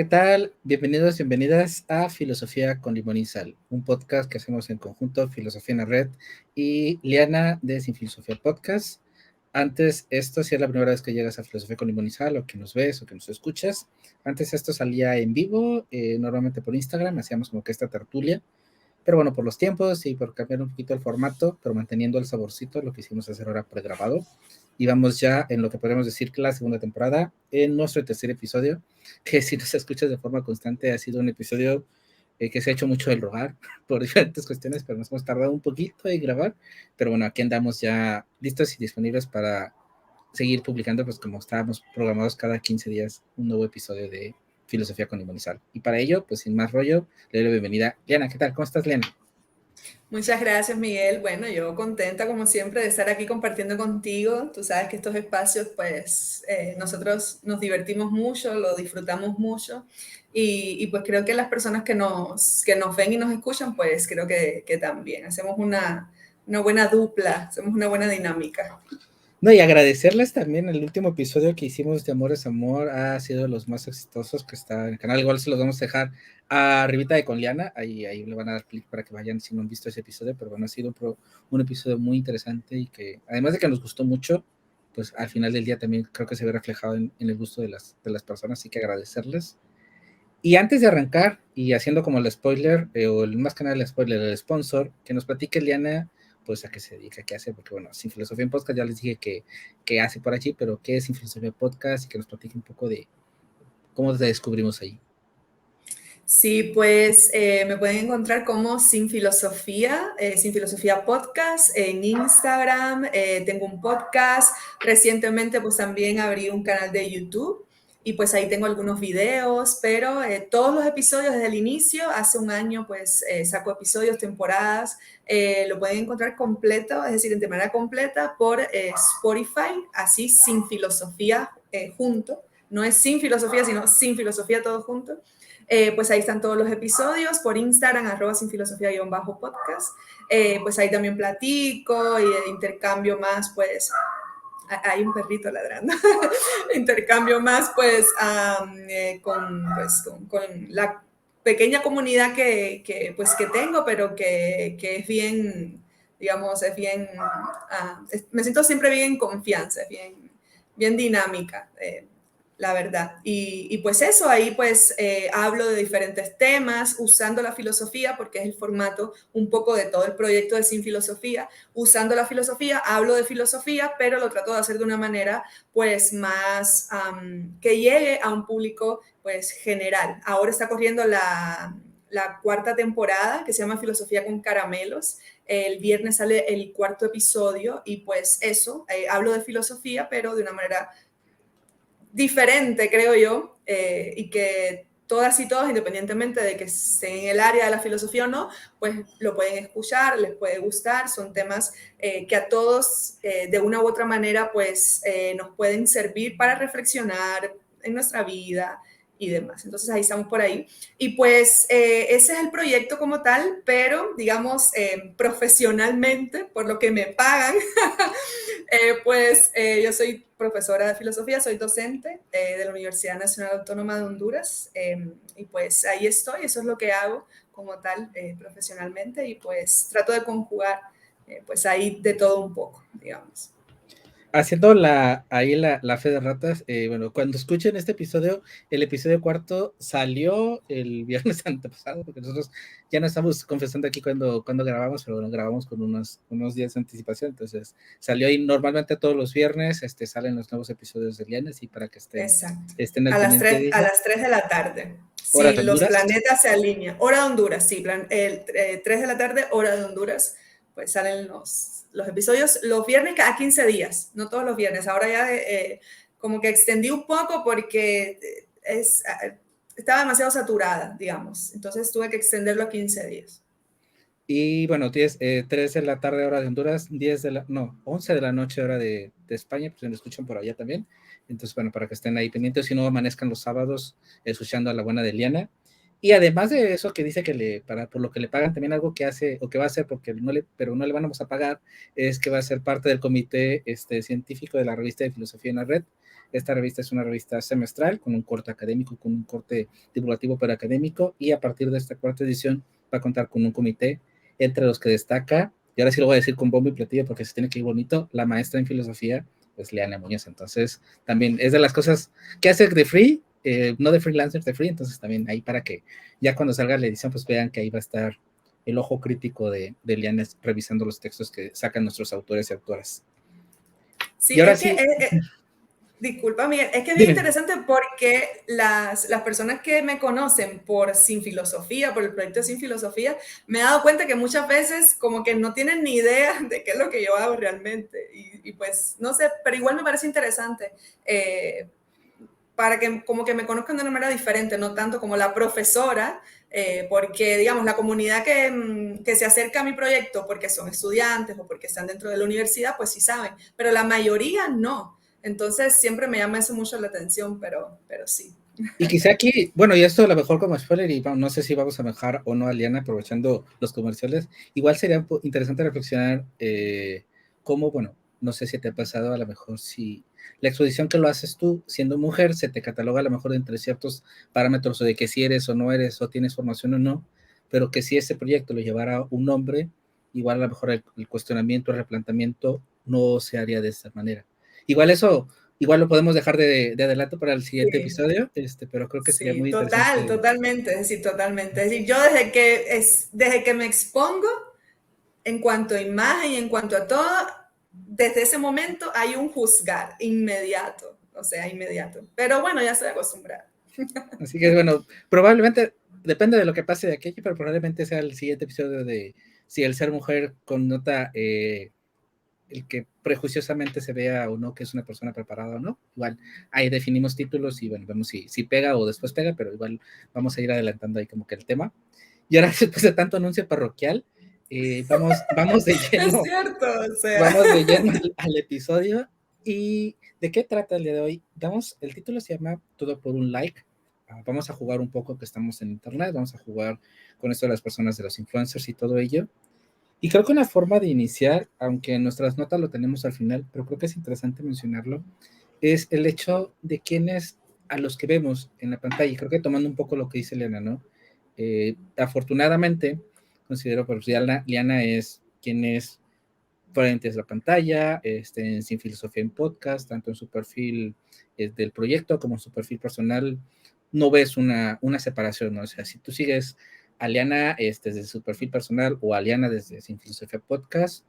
¿qué tal? Bienvenidos, bienvenidas a Filosofía con Limón y Sal, un podcast que hacemos en conjunto Filosofía en la Red y Liana de Sin Filosofía Podcast. Antes, esto, si es la primera vez que llegas a Filosofía con Limón y Sal, o que nos ves o que nos escuchas, antes esto salía en vivo, normalmente por Instagram, hacíamos como que esta tertulia, pero bueno, por los tiempos y por cambiar un poquito el formato, pero manteniendo el saborcito, lo que hicimos hacer ahora pregrabado. Y vamos ya en lo que podemos decir que la segunda temporada, en nuestro tercer episodio, que si nos escuchas de forma constante ha sido un episodio que se ha hecho mucho del rogar por diferentes cuestiones, pero nos hemos tardado un poquito en grabar. Pero bueno, aquí andamos ya listos y disponibles para seguir publicando, pues como estábamos programados cada 15 días, un nuevo episodio de Filosofía con Limón y Sal. Y para ello, pues sin más rollo, le doy la bienvenida. Liana, ¿qué tal? ¿Cómo estás, Liana? Muchas gracias, Miguel. Bueno, yo contenta como siempre de estar aquí compartiendo contigo. Tú sabes que estos espacios, pues nosotros nos divertimos mucho, lo disfrutamos mucho y pues creo que las personas que nos ven y nos escuchan, pues creo que también. Hacemos una buena dupla, hacemos una buena dinámica. No, y agradecerles también el último episodio que hicimos de Amor es Amor, ha sido de los más exitosos que está en el canal. Igual se los vamos a dejar arribita de con Liana, ahí le van a dar clic para que vayan si no han visto ese episodio, pero bueno, ha sido un episodio muy interesante y que además de que nos gustó mucho, pues al final del día también creo que se ve reflejado en el gusto de las personas, así que agradecerles. Y antes de arrancar y haciendo como el spoiler, o el más que nada el spoiler, el sponsor, que nos platique Liana, pues a qué se dedica, qué hace, porque bueno, Sin Filosofía en Podcast ya les dije que hace por allí, pero qué es Sin Filosofía Podcast y que nos platique un poco de cómo te descubrimos ahí. Sí, pues me pueden encontrar como Sin Filosofía Podcast en Instagram. Tengo un podcast. Recientemente pues también abrí un canal de YouTube y pues ahí tengo algunos videos, pero todos los episodios desde el inicio, hace un año pues saco episodios, temporadas, lo pueden encontrar completo, es decir, de manera completa por Spotify, así Sin Filosofía junto. No es Sin Filosofía, sino Sin Filosofía todo junto. Pues ahí están todos los episodios, por Instagram, @sin filosofía_podcast. Pues ahí también platico y intercambio más, pues, hay un perrito ladrando, intercambio más, pues, con la pequeña comunidad pues, que tengo, pero que es bien, digamos, es bien, me siento siempre bien en confianza, es bien dinámica. La verdad. Y pues eso, ahí pues hablo de diferentes temas usando la filosofía, porque es el formato un poco de todo el proyecto de Sin Filosofía. Usando la filosofía, hablo de filosofía, pero lo trato de hacer de una manera pues más que llegue a un público pues general. Ahora está corriendo la cuarta temporada que se llama Filosofía con Caramelos. El viernes sale el cuarto episodio y pues eso, hablo de filosofía, pero de una manera diferente, creo yo, y que todas y todos, independientemente de que estén en el área de la filosofía o no, pues lo pueden escuchar, les puede gustar, son temas que a todos de una u otra manera pues nos pueden servir para reflexionar en nuestra vida y demás. Entonces ahí estamos por ahí. Y pues ese es el proyecto como tal, pero digamos profesionalmente, por lo que me pagan, yo soy profesora de filosofía, soy docente de la Universidad Nacional Autónoma de Honduras y pues ahí estoy, eso es lo que hago como tal profesionalmente y pues trato de conjugar pues ahí de todo un poco, digamos. Haciendo ahí la fe de ratas, bueno, cuando escuchen este episodio, el episodio cuarto salió el viernes antepasado, porque nosotros ya no estamos confesando aquí cuando grabamos, pero bueno, grabamos con unos días de anticipación, entonces salió ahí normalmente todos los viernes, salen los nuevos episodios de Lianes y para que Exacto. estén al pendiente de A ella. las 3 de la tarde. Horas Si de los Honduras. planetas se alinean. Hora de Honduras, sí. 3 de la tarde, hora de Honduras. Pues salen los episodios los viernes cada 15 días. No todos los viernes. Ahora ya como que extendí un poco porque estaba demasiado saturada, digamos. Entonces tuve que extenderlo a 15 días. Y bueno, 3 de la tarde hora de Honduras, 11 de la noche hora de España, pues me escuchan por allá también. Entonces, bueno, para que estén ahí pendientes, si no amanezcan los sábados escuchando a la buena de Liana. Y además de eso que dice que por lo que le pagan también algo que hace o que va a hacer, pero no le vamos a pagar, es que va a ser parte del comité científico de la revista de Filosofía en la Red. Esta revista es una revista semestral con un corte académico, con un corte divulgativo pero académico, y a partir de esta cuarta edición va a contar con un comité entre los que destaca, y ahora sí lo voy a decir con bombo y platillo porque se tiene que ir bonito, la maestra en filosofía, pues Liana Muñoz. Entonces, también es de las cosas que hace de free, no de freelancer, de free, entonces también ahí para que ya cuando salga la edición, pues vean que ahí va a estar el ojo crítico de Liana revisando los textos que sacan nuestros autores y autoras. Sí, Y ahora es que sí, disculpa, Miguel, es que es bien dime. interesante porque las personas que me conocen por Sin Filosofía, por el proyecto Sin Filosofía, me he dado cuenta que muchas veces como que no tienen ni idea de qué es lo que yo hago realmente. Y pues, no sé, pero igual me parece interesante para que como que me conozcan de una manera diferente, no tanto como la profesora, porque digamos, la comunidad que se acerca a mi proyecto porque son estudiantes o porque están dentro de la universidad, pues sí saben, pero la mayoría no. Entonces siempre me llama eso mucho la atención, pero sí. Y quizá aquí, bueno, y esto a lo mejor como spoiler, y no sé si vamos a dejar o no a Liana aprovechando los comerciales, igual sería interesante reflexionar cómo, bueno, no sé si te ha pasado a lo mejor si la exposición que lo haces tú siendo mujer se te cataloga a lo mejor entre ciertos parámetros o de que si eres o no eres o tienes formación o no, pero que si ese proyecto lo llevara un hombre, igual a lo mejor el cuestionamiento, el replanteamiento no se haría de esta manera. Igual eso igual lo podemos dejar de adelanto para el siguiente Sí. episodio, pero creo que sería Sí, muy interesante. totalmente, es decir, totalmente. Es decir, yo desde que me expongo, en cuanto a imagen y en cuanto a todo, desde ese momento hay un juzgar inmediato, o sea, inmediato. Pero bueno, ya estoy acostumbrada. Así que bueno, probablemente, depende de lo que pase de aquí, pero probablemente sea el siguiente episodio de si el ser mujer connota el que prejuiciosamente se vea o no que es una persona preparada o no. Igual ahí definimos títulos y bueno, vemos si pega o después pega, pero igual vamos a ir adelantando ahí como que el tema. Y ahora después de tanto anuncio parroquial, vamos de Es lleno, cierto, o sea. vamos de lleno al episodio. ¿Y de qué trata el día de hoy? El título se llama Todo por un like. Vamos a jugar un poco que estamos en internet, vamos a jugar con esto de las personas, de los influencers y todo ello. Y creo que una forma de iniciar, aunque en nuestras notas lo tenemos al final, pero creo que es interesante mencionarlo, es el hecho de quiénes a los que vemos en la pantalla. Y creo que tomando un poco lo que dice Liana, ¿no? Afortunadamente, considero que Liana es quien es frente a la pantalla, Sin Filosofía en Podcast, tanto en su perfil del proyecto como en su perfil personal, no ves una separación, ¿no? O sea, si tú sigues a Liana desde su perfil personal o a Liana desde Sin Filosofía Podcast,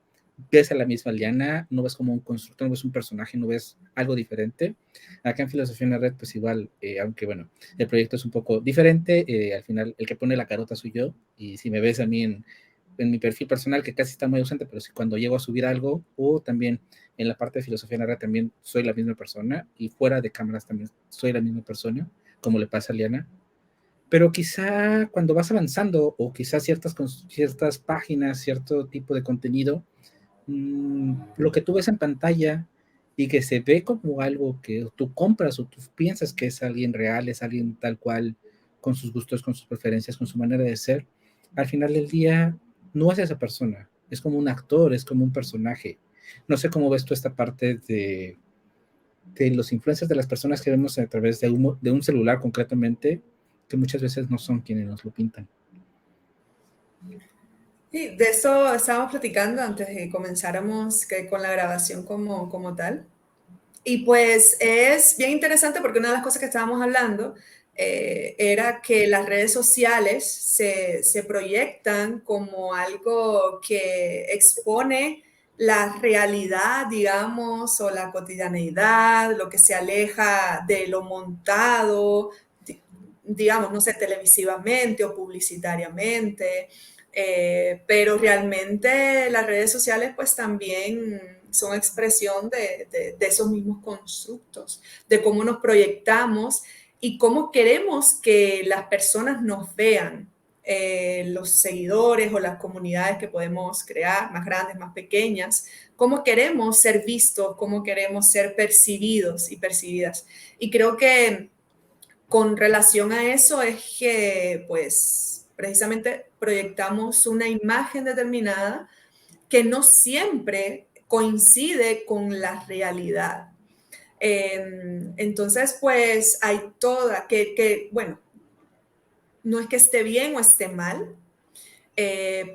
ves a la misma Liana, no ves como un constructor, no ves un personaje, no ves algo diferente. Acá en Filosofía en la Red, pues igual, aunque bueno, el proyecto es un poco diferente, al final el que pone la carota soy yo, y si me ves a mí en mi perfil personal, que casi está muy ausente, pero si cuando llego a subir algo, o también en la parte de filosofía en la red también soy la misma persona, y fuera de cámaras también soy la misma persona, como le pasa a Liana. Pero quizá cuando vas avanzando, o quizá ciertas páginas, cierto tipo de contenido, lo que tú ves en pantalla y que se ve como algo que tú compras o tú piensas que es alguien real, es alguien tal cual, con sus gustos, con sus preferencias, con su manera de ser, al final del día no es esa persona, es como un actor, es como un personaje. No sé cómo ves tú esta parte de los influencers, de las personas que vemos a través de un celular concretamente, que muchas veces no son quienes nos lo pintan. Sí, de eso estábamos platicando antes de que comenzáramos con la grabación como tal. Y pues es bien interesante porque una de las cosas que estábamos hablando era que las redes sociales se proyectan como algo que expone la realidad, digamos, o la cotidianeidad, lo que se aleja de lo montado, digamos, no sé, televisivamente o publicitariamente. Pero realmente las redes sociales pues también son expresión de esos mismos constructos, de cómo nos proyectamos y cómo queremos que las personas nos vean, los seguidores o las comunidades que podemos crear, más grandes, más pequeñas, cómo queremos ser vistos, cómo queremos ser percibidos y percibidas. Y creo que con relación a eso es que, pues, precisamente proyectamos una imagen determinada que no siempre coincide con la realidad. Entonces, pues, hay toda, bueno, no es que esté bien o esté mal,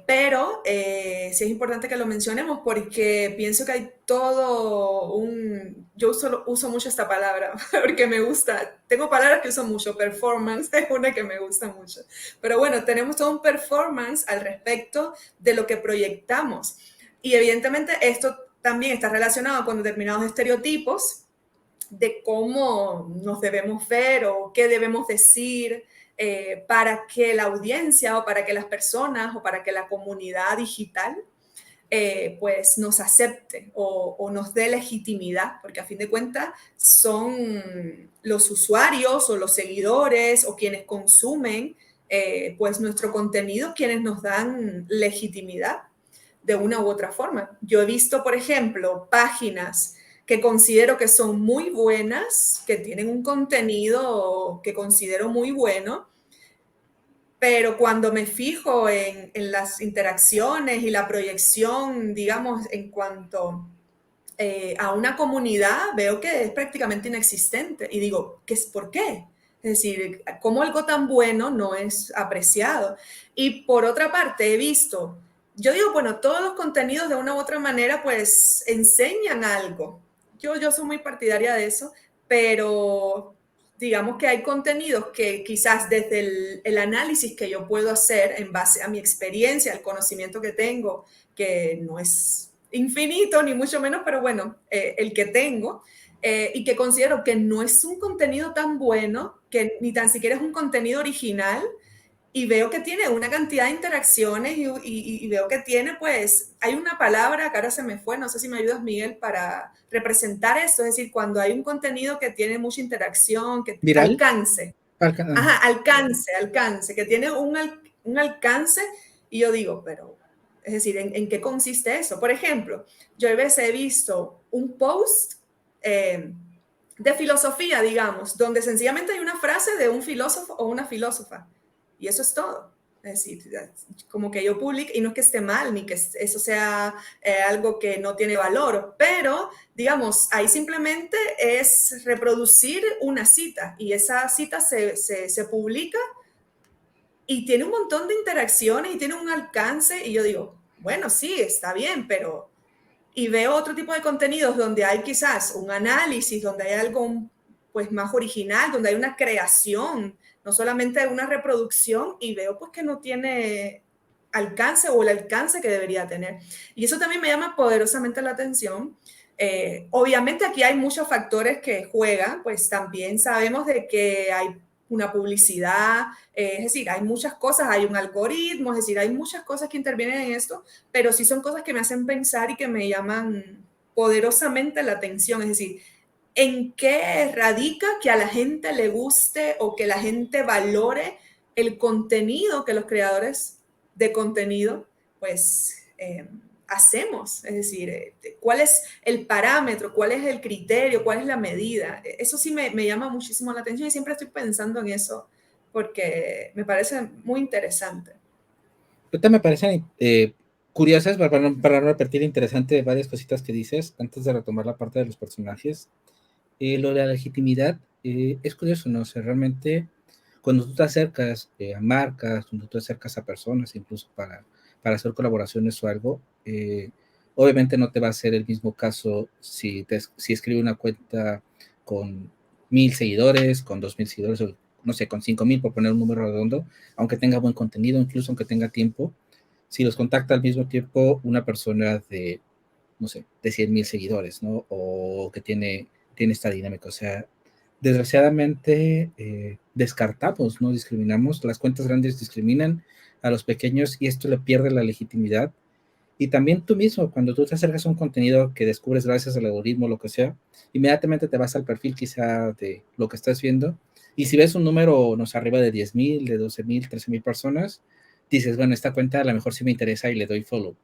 pero sí es importante que lo mencionemos porque pienso que hay todo yo uso mucho esta palabra porque me gusta, tengo palabras que uso mucho, performance es una que me gusta mucho, pero bueno, tenemos todo un performance al respecto de lo que proyectamos y evidentemente esto también está relacionado con determinados estereotipos de cómo nos debemos ver o qué debemos decir para que la audiencia o para que las personas o para que la comunidad digital pues nos acepte o nos dé legitimidad, porque a fin de cuentas son los usuarios o los seguidores o quienes consumen pues nuestro contenido quienes nos dan legitimidad de una u otra forma. Yo he visto, por ejemplo, páginas que considero que son muy buenas, que tienen un contenido que considero muy bueno, pero cuando me fijo en las interacciones y la proyección, digamos, en cuanto a una comunidad, veo que es prácticamente inexistente. Y digo, ¿por qué? Es decir, ¿cómo algo tan bueno no es apreciado? Y por otra parte, he visto, yo digo, bueno, todos los contenidos de una u otra manera, pues enseñan algo. Yo soy muy partidaria de eso, pero digamos que hay contenidos que quizás desde el análisis que yo puedo hacer en base a mi experiencia, el conocimiento que tengo, que no es infinito, ni mucho menos, pero bueno, el que tengo, y que considero que no es un contenido tan bueno, que ni tan siquiera es un contenido original, y veo que tiene una cantidad de interacciones y veo que tiene, pues, hay una palabra que ahora se me fue, no sé si me ayudas, Miguel, para representar esto, es decir, cuando hay un contenido que tiene mucha interacción, que ¿Viral? alcance, ajá, alcance, que tiene un alcance, y yo digo, pero, es decir, ¿en qué consiste eso? Por ejemplo, yo a veces he visto un post de filosofía, digamos, donde sencillamente hay una frase de un filósofo o una filósofa, y eso es todo. Es decir, como que yo publico, y no es que esté mal, ni que eso sea algo que no tiene valor, pero, digamos, ahí simplemente es reproducir una cita, y esa cita se publica y tiene un montón de interacciones y tiene un alcance, y yo digo, bueno, sí, está bien, pero y veo otro tipo de contenidos donde hay quizás un análisis, donde hay algo pues más original, donde hay una creación, no solamente una reproducción, y veo pues que no tiene alcance o el alcance que debería tener. Y eso también me llama poderosamente la atención. Obviamente aquí hay muchos factores que juegan, pues también sabemos de que hay una publicidad, es decir, hay muchas cosas, hay un algoritmo, es decir, hay muchas cosas que intervienen en esto, pero sí son cosas que me hacen pensar y que me llaman poderosamente la atención, es decir, ¿en qué radica que a la gente le guste o que la gente valore el contenido que los creadores de contenido pues hacemos? Es decir, ¿cuál es el parámetro? ¿Cuál es el criterio? ¿Cuál es la medida? Eso sí me llama muchísimo la atención y siempre estoy pensando en eso porque me parece muy interesante. Ahorita me parecen curiosas, para no repetir, interesante varias cositas que dices antes de retomar la parte de los personajes. Lo de la legitimidad es curioso, ¿no? O sea, realmente cuando tú te acercas a marcas, cuando tú te acercas a personas, incluso para hacer colaboraciones o algo, obviamente no te va a ser el mismo caso si escribe una cuenta con 1,000 seguidores, con 2,000 seguidores, o no sé, con 5,000, por poner un número redondo, aunque tenga buen contenido, incluso aunque tenga tiempo, si los contacta al mismo tiempo una persona de, no sé, de 100,000 seguidores, ¿no? O que tiene esta dinámica. O sea, desgraciadamente descartamos, no discriminamos. Las cuentas grandes discriminan a los pequeños y esto le pierde la legitimidad. Y también tú mismo, cuando tú te acercas a un contenido que descubres gracias al algoritmo, lo que sea, inmediatamente te vas al perfil quizá de lo que estás viendo. Y si ves un número, no sé, arriba de 10,000, de 12,000, 13,000 personas, dices, bueno, esta cuenta a lo mejor sí me interesa y le doy follow.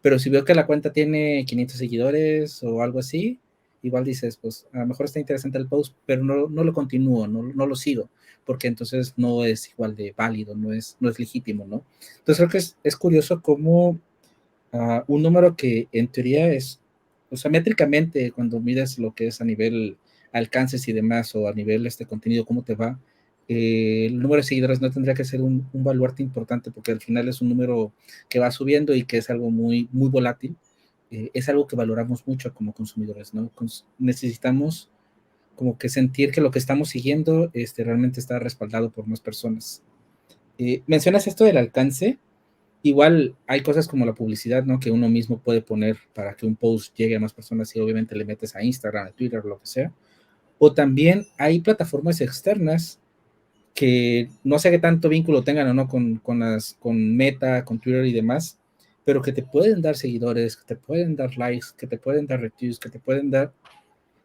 Pero si veo que la cuenta tiene 500 seguidores o algo así, igual dices, pues a lo mejor está interesante el post, pero no lo continúo, no lo sigo, porque entonces no es igual de válido, no es legítimo, ¿no? Entonces creo que es curioso cómo un número que en teoría es, o sea, métricamente, cuando mides lo que es a nivel alcances y demás, o a nivel contenido, cómo te va, el número de seguidores no tendría que ser un baluarte importante, porque al final es un número que va subiendo y que es algo muy, muy volátil. Es algo que valoramos mucho como consumidores, ¿no? Necesitamos como que sentir que lo que estamos siguiendo realmente está respaldado por más personas. Mencionas esto del alcance. Igual hay cosas como la publicidad, ¿no? Que uno mismo puede poner para que un post llegue a más personas y obviamente le metes a Instagram, a Twitter, lo que sea. O también hay plataformas externas que no sé qué tanto vínculo tengan o no con Meta, con Twitter y demás, pero que te pueden dar seguidores, que te pueden dar likes, que te pueden dar retweets, que te pueden dar...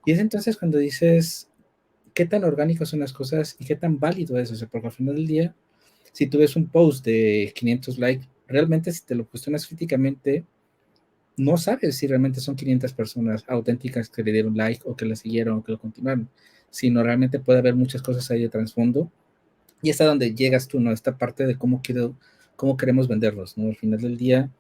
Y es entonces cuando dices, ¿qué tan orgánicas son las cosas y qué tan válido es? O sea, porque al final del día, si tú ves un post de 500 likes, realmente si te lo cuestionas críticamente, no sabes si realmente son 500 personas auténticas que le dieron like o que le siguieron o que lo continuaron, sino realmente puede haber muchas cosas ahí de trasfondo. Y es a donde llegas tú, ¿no? Esta parte de cómo queremos venderlos, ¿no? Al final del día,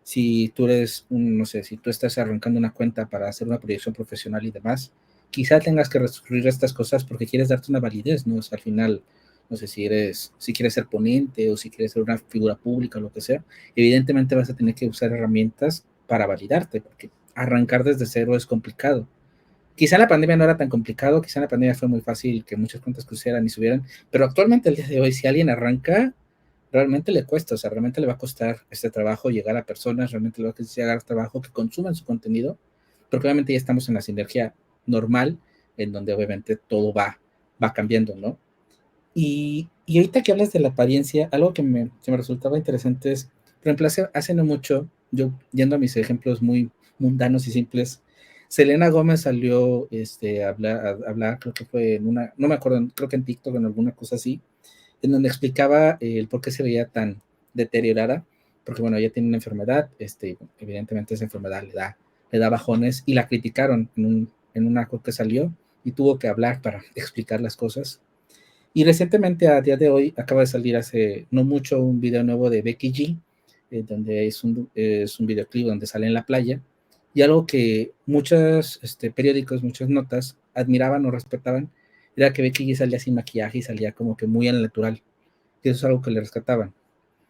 si tú eres no sé, si tú estás arrancando una cuenta para hacer una proyección profesional y demás, quizá tengas que recurrir a estas cosas porque quieres darte una validez, ¿no? O sea, al final, no sé si quieres ser ponente o si quieres ser una figura pública o lo que sea, evidentemente vas a tener que usar herramientas para validarte, porque arrancar desde cero es complicado. Quizá en la pandemia no era tan complicado, quizá en la pandemia fue muy fácil que muchas cuentas crecieran y subieran, pero actualmente, el día de hoy, si alguien arranca, realmente le cuesta, o sea, realmente le va a costar este trabajo llegar a personas, realmente le va a llegar trabajo que consuman su contenido, porque obviamente ya estamos en la sinergia normal, en donde obviamente todo va cambiando, ¿no? Y ahorita que hablas de la apariencia, algo que me resultaba interesante es, por ejemplo, hace no mucho, yo yendo a mis ejemplos muy mundanos y simples, Selena Gómez salió a hablar, creo que fue en una, no me acuerdo, creo que en TikTok o en alguna cosa así, en donde explicaba el por qué se veía tan deteriorada, porque bueno, ella tiene una enfermedad, evidentemente esa enfermedad le da bajones y la criticaron en una cosa que salió y tuvo que hablar para explicar las cosas. Y recientemente, a día de hoy, acaba de salir hace no mucho un video nuevo de Becky G, donde es un videoclip donde sale en la playa, y algo que muchos periódicos, muchas notas admiraban o respetaban, era que Becky G salía sin maquillaje y salía como que muy al natural, y eso es algo que le rescataban.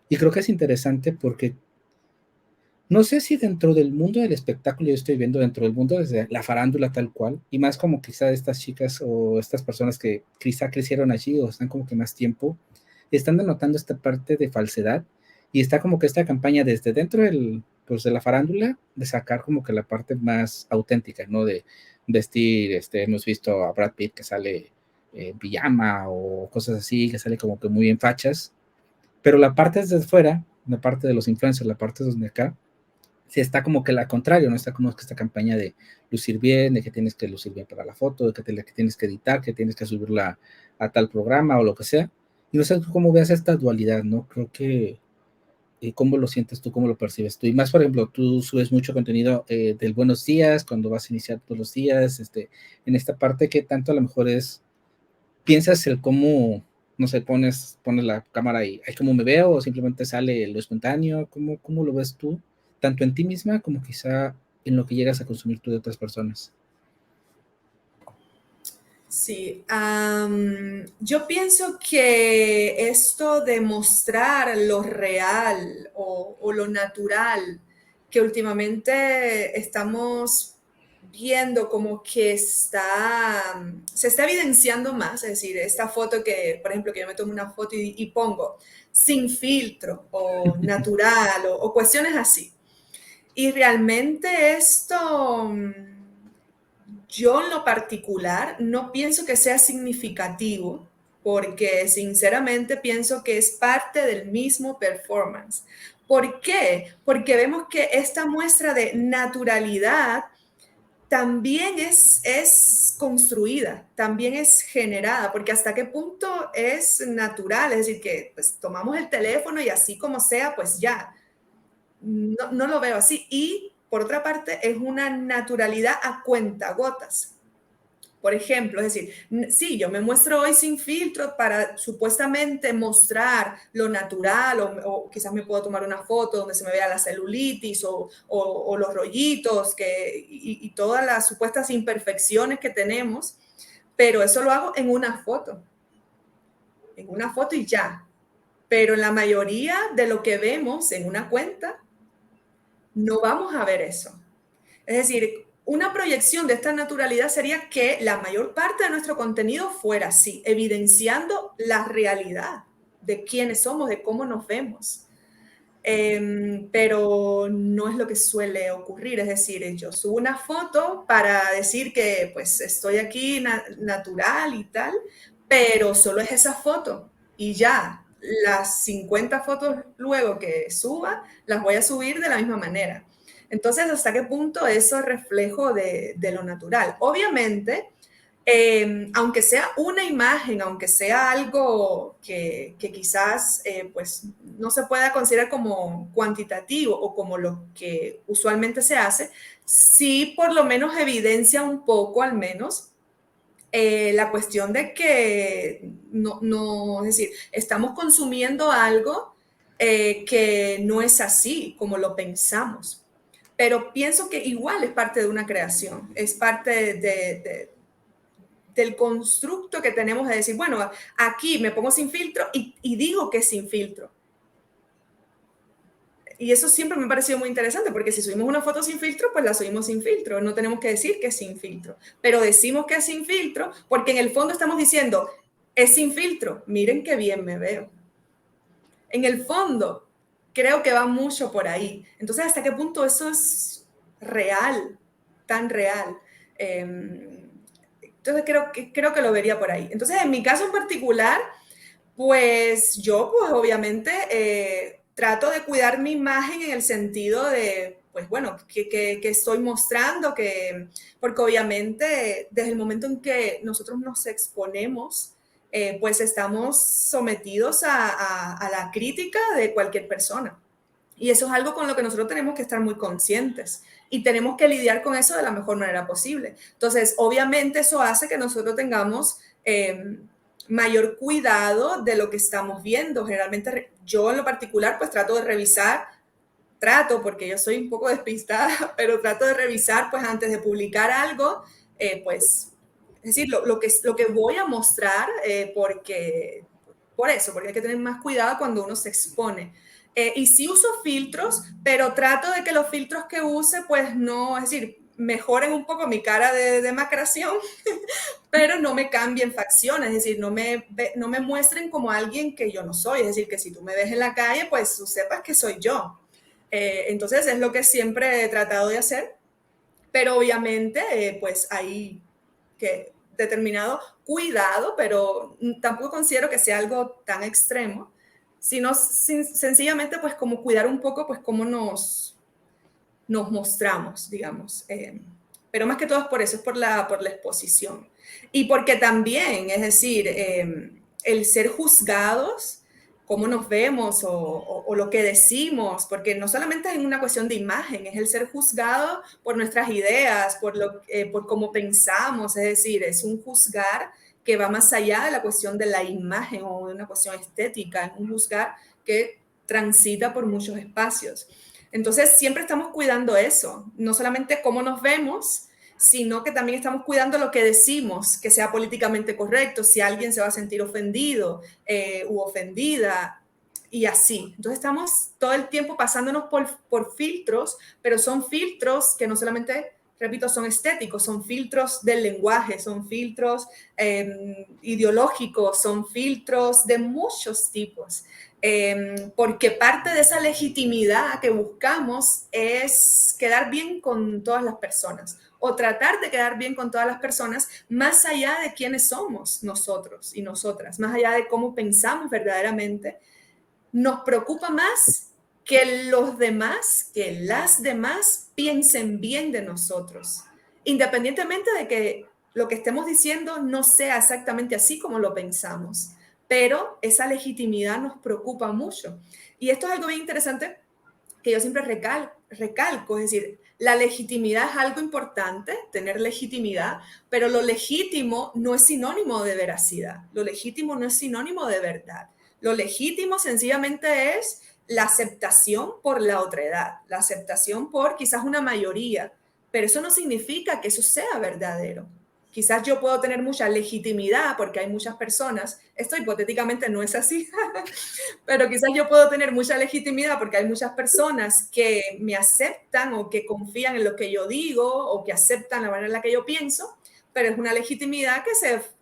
Y creo que es interesante porque no sé si dentro del mundo del espectáculo yo estoy viendo dentro del mundo desde la farándula tal cual, y más como quizá estas chicas o estas personas que quizá crecieron allí o están como que más tiempo, están denotando esta parte de falsedad y está como que esta campaña desde dentro pues de la farándula de sacar como que la parte más auténtica, ¿no? De vestir, hemos visto a Brad Pitt que sale en pijama o cosas así, que sale como que muy en fachas, pero la parte desde fuera, la parte de los influencers, la parte desde acá, sí está como que la contrario, no está como que esta campaña de lucir bien, de que tienes que lucir bien para la foto, de que tienes que editar, que tienes que subirla a tal programa o lo que sea. Y no sé cómo veas esta dualidad, ¿no? Creo que, ¿cómo lo sientes tú, cómo lo percibes tú? Y más, por ejemplo, tú subes mucho contenido del buenos días, cuando vas a iniciar todos los días, en esta parte que tanto a lo mejor piensas el cómo, no sé, pones la cámara y, ay, ¿cómo me veo? O simplemente sale lo espontáneo, ¿cómo lo ves tú? Tanto en ti misma como quizá en lo que llegas a consumir tú de otras personas. Sí, yo pienso que esto de mostrar lo real o lo natural que últimamente estamos viendo como que se está evidenciando más, es decir, esta foto que, por ejemplo, que yo me tomo una foto y pongo sin filtro o natural o cuestiones así. Y realmente esto, yo en lo particular no pienso que sea significativo porque sinceramente pienso que es parte del mismo performance. ¿Por qué? Porque vemos que esta muestra de naturalidad también es construida, también es generada, porque hasta qué punto es natural, es decir, que pues tomamos el teléfono y así como sea, pues ya, no lo veo así. Y por otra parte, es una naturalidad a cuentagotas. Por ejemplo, es decir, sí, yo me muestro hoy sin filtro para supuestamente mostrar lo natural o quizás me puedo tomar una foto donde se me vea la celulitis o los rollitos y todas las supuestas imperfecciones que tenemos, pero eso lo hago en una foto y ya. Pero en la mayoría de lo que vemos en una cuenta, no vamos a ver eso. Es decir, una proyección de esta naturalidad sería que la mayor parte de nuestro contenido fuera así, evidenciando la realidad de quiénes somos, de cómo nos vemos. Pero no es lo que suele ocurrir, es decir, yo subo una foto para decir que pues estoy aquí natural y tal, pero solo es esa foto y ya, las 50 fotos luego que suba, las voy a subir de la misma manera. Entonces, ¿hasta qué punto eso es reflejo de lo natural? Obviamente, aunque sea una imagen, aunque sea algo que quizás pues no se pueda considerar como cuantitativo o como lo que usualmente se hace, sí por lo menos evidencia un poco al menos la cuestión de que no, es decir, estamos consumiendo algo que no es así como lo pensamos. Pero pienso que igual es parte de una creación, es parte del constructo que tenemos de decir, bueno, aquí me pongo sin filtro y digo que es sin filtro. Y eso siempre me ha parecido muy interesante, porque si subimos una foto sin filtro, pues la subimos sin filtro. No tenemos que decir que es sin filtro. Pero decimos que es sin filtro porque en el fondo estamos diciendo, es sin filtro, miren qué bien me veo. En el fondo, creo que va mucho por ahí. Entonces, ¿hasta qué punto eso es real? Tan real. Entonces, creo que lo vería por ahí. Entonces, en mi caso en particular, pues yo, pues obviamente, trato de cuidar mi imagen en el sentido de, pues bueno, que estoy mostrando, porque obviamente desde el momento en que nosotros nos exponemos, pues estamos sometidos a la crítica de cualquier persona. Y eso es algo con lo que nosotros tenemos que estar muy conscientes y tenemos que lidiar con eso de la mejor manera posible. Entonces, obviamente eso hace que nosotros tengamos mayor cuidado de lo que estamos viendo. Generalmente yo en lo particular pues trato de revisar, porque yo soy un poco despistada, pero trato de revisar pues antes de publicar algo, pues es decir, lo que voy a mostrar, porque hay que tener más cuidado cuando uno se expone. Y sí uso filtros, pero trato de que los filtros que use, pues no, es decir, mejoren un poco mi cara de demacración, pero no me cambien facciones, es decir, no me muestren como alguien que yo no soy, es decir, que si tú me ves en la calle, pues tú sepas que soy yo. Entonces es lo que siempre he tratado de hacer, pero obviamente pues hay que determinado cuidado, pero tampoco considero que sea algo tan extremo, sino sencillamente pues como cuidar un poco pues cómo nos mostramos, digamos. Pero más que todo es por eso, es por la exposición. Y porque también, es decir, el ser juzgados, cómo nos vemos o lo que decimos, porque no solamente es una cuestión de imagen, es el ser juzgado por nuestras ideas, por cómo pensamos, es decir, es un juzgar que va más allá de la cuestión de la imagen o de una cuestión estética, es un juzgar que transita por muchos espacios. Entonces, siempre estamos cuidando eso, no solamente cómo nos vemos, sino que también estamos cuidando lo que decimos, que sea políticamente correcto, si alguien se va a sentir ofendido u ofendida, y así. Entonces, estamos todo el tiempo pasándonos por filtros, pero son filtros que no solamente, repito, son estéticos, son filtros del lenguaje, son filtros ideológicos, son filtros de muchos tipos. Porque parte de esa legitimidad que buscamos es quedar bien con todas las personas o tratar de quedar bien con todas las personas más allá de quiénes somos nosotros y nosotras, más allá de cómo pensamos verdaderamente. Nos preocupa más que los demás, que las demás piensen bien de nosotros, independientemente de que lo que estemos diciendo no sea exactamente así como lo pensamos, pero esa legitimidad nos preocupa mucho. Y esto es algo bien interesante que yo siempre recalco, es decir, la legitimidad es algo importante, tener legitimidad, pero lo legítimo no es sinónimo de veracidad, lo legítimo no es sinónimo de verdad. Lo legítimo sencillamente es la aceptación por la otredad, la aceptación por quizás una mayoría, pero eso no significa que eso sea verdadero. Quizás yo puedo tener mucha legitimidad porque hay muchas personas, esto hipotéticamente no es así, pero quizás yo puedo tener mucha legitimidad porque hay muchas personas que me aceptan o que confían en lo que yo digo o que aceptan la manera en la que yo pienso, pero es una legitimidad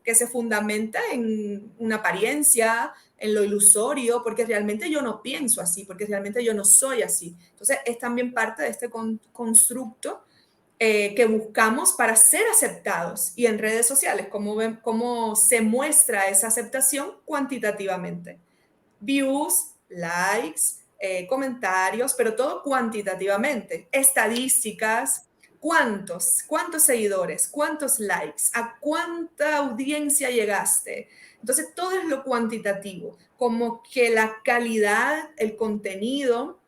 que se fundamenta en una apariencia, en lo ilusorio, porque realmente yo no pienso así, porque realmente yo no soy así. Entonces es también parte de este constructo que buscamos para ser aceptados. Y en redes sociales, ¿cómo se muestra esa aceptación cuantitativamente? Views, likes, comentarios, pero todo cuantitativamente. Estadísticas, cuántos seguidores, cuántos likes, a cuánta audiencia llegaste. Entonces, todo es lo cuantitativo, como que la calidad, el contenido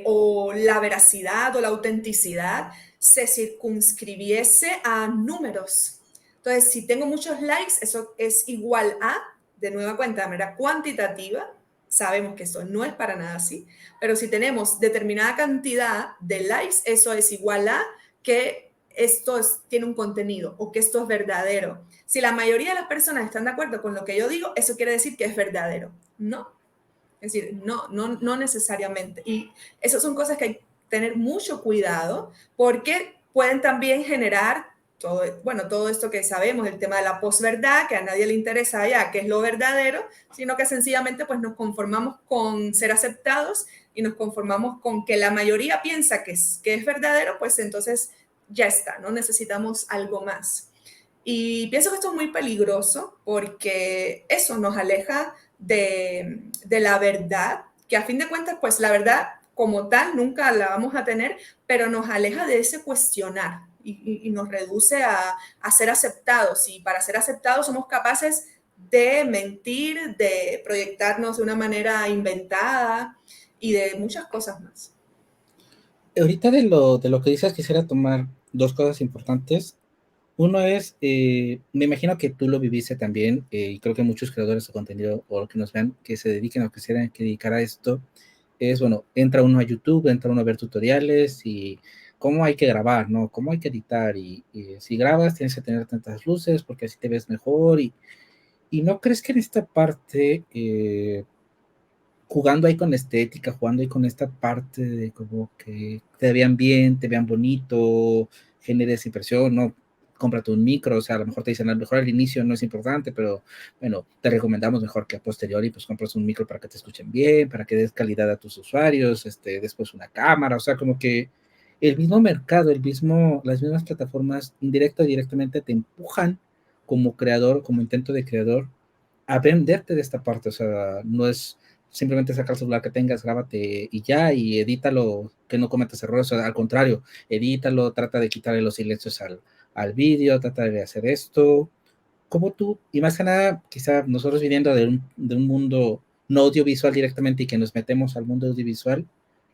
o la veracidad o la autenticidad se circunscribiese a números. Entonces, si tengo muchos likes, eso es igual a, de nueva cuenta, de manera cuantitativa, sabemos que eso no es para nada así, pero si tenemos determinada cantidad de likes, eso es igual a que tiene un contenido o que esto es verdadero. Si la mayoría de las personas están de acuerdo con lo que yo digo, eso quiere decir que es verdadero. No, es decir, no necesariamente. Y esas son cosas que hay que tener mucho cuidado porque pueden también generar todo esto que sabemos, el tema de la posverdad, que a nadie le interesa ya qué es lo verdadero, sino que sencillamente pues nos conformamos con ser aceptados y nos conformamos con que la mayoría piensa que es verdadero, pues entonces ya está, no necesitamos algo más. Y pienso que esto es muy peligroso porque eso nos aleja de la verdad, que a fin de cuentas, pues la verdad como tal nunca la vamos a tener, pero nos aleja de ese cuestionar y nos reduce a ser aceptados. Y para ser aceptados somos capaces de mentir, de proyectarnos de una manera inventada y de muchas cosas más. Ahorita de lo que dices, quisiera tomar dos cosas importantes. Uno es, me imagino que tú lo viviste también, y creo que muchos creadores de contenido o que nos vean que se dediquen o que se quieran dedicar a esto, es, bueno, entra uno a YouTube, entra uno a ver tutoriales y cómo hay que grabar, ¿no? Cómo hay que editar y si grabas tienes que tener tantas luces porque así te ves mejor y no crees que en esta parte, jugando ahí con la estética, jugando ahí con esta parte de como que te vean bien, te vean bonito, generes impresión, ¿no? Cómprate un micro, o sea, a lo mejor te dicen, a lo mejor al inicio no es importante, pero bueno, te recomendamos mejor que a posteriori, pues compras un micro para que te escuchen bien, para que des calidad a tus usuarios, después una cámara, o sea, como que el mismo mercado, las mismas plataformas, indirecta o directamente, te empujan como creador, como intento de creador, a venderte de esta parte, o sea, no es simplemente sacar el celular que tengas, grábate y ya, y edítalo, que no cometas errores, o sea, al contrario, edítalo, trata de quitarle los silencios al vídeo, trata de hacer esto, como tú, y más que nada, quizá nosotros viniendo de un mundo no audiovisual directamente y que nos metemos al mundo audiovisual,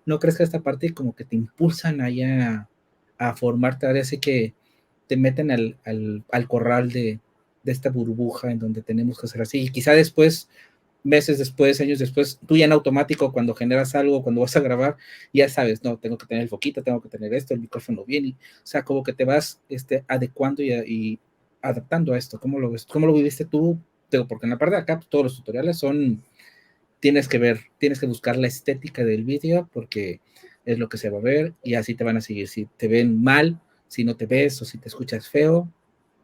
¿no crees que esta parte como que te impulsan ahí a formarte, ahora sí que te meten al corral de esta burbuja en donde tenemos que hacer así, y quizá después meses después, años después, tú ya en automático cuando generas algo, cuando vas a grabar, ya sabes, no, tengo que tener el foquito, tengo que tener esto, el micrófono bien, o sea, como que te vas adecuando y adaptando a esto. ¿Cómo lo ves? ¿Cómo lo viviste tú? Porque en la parte de acá pues, todos los tutoriales son, tienes que ver, tienes que buscar la estética del vídeo porque es lo que se va a ver y así te van a seguir. Si te ven mal, si no te ves o si te escuchas feo,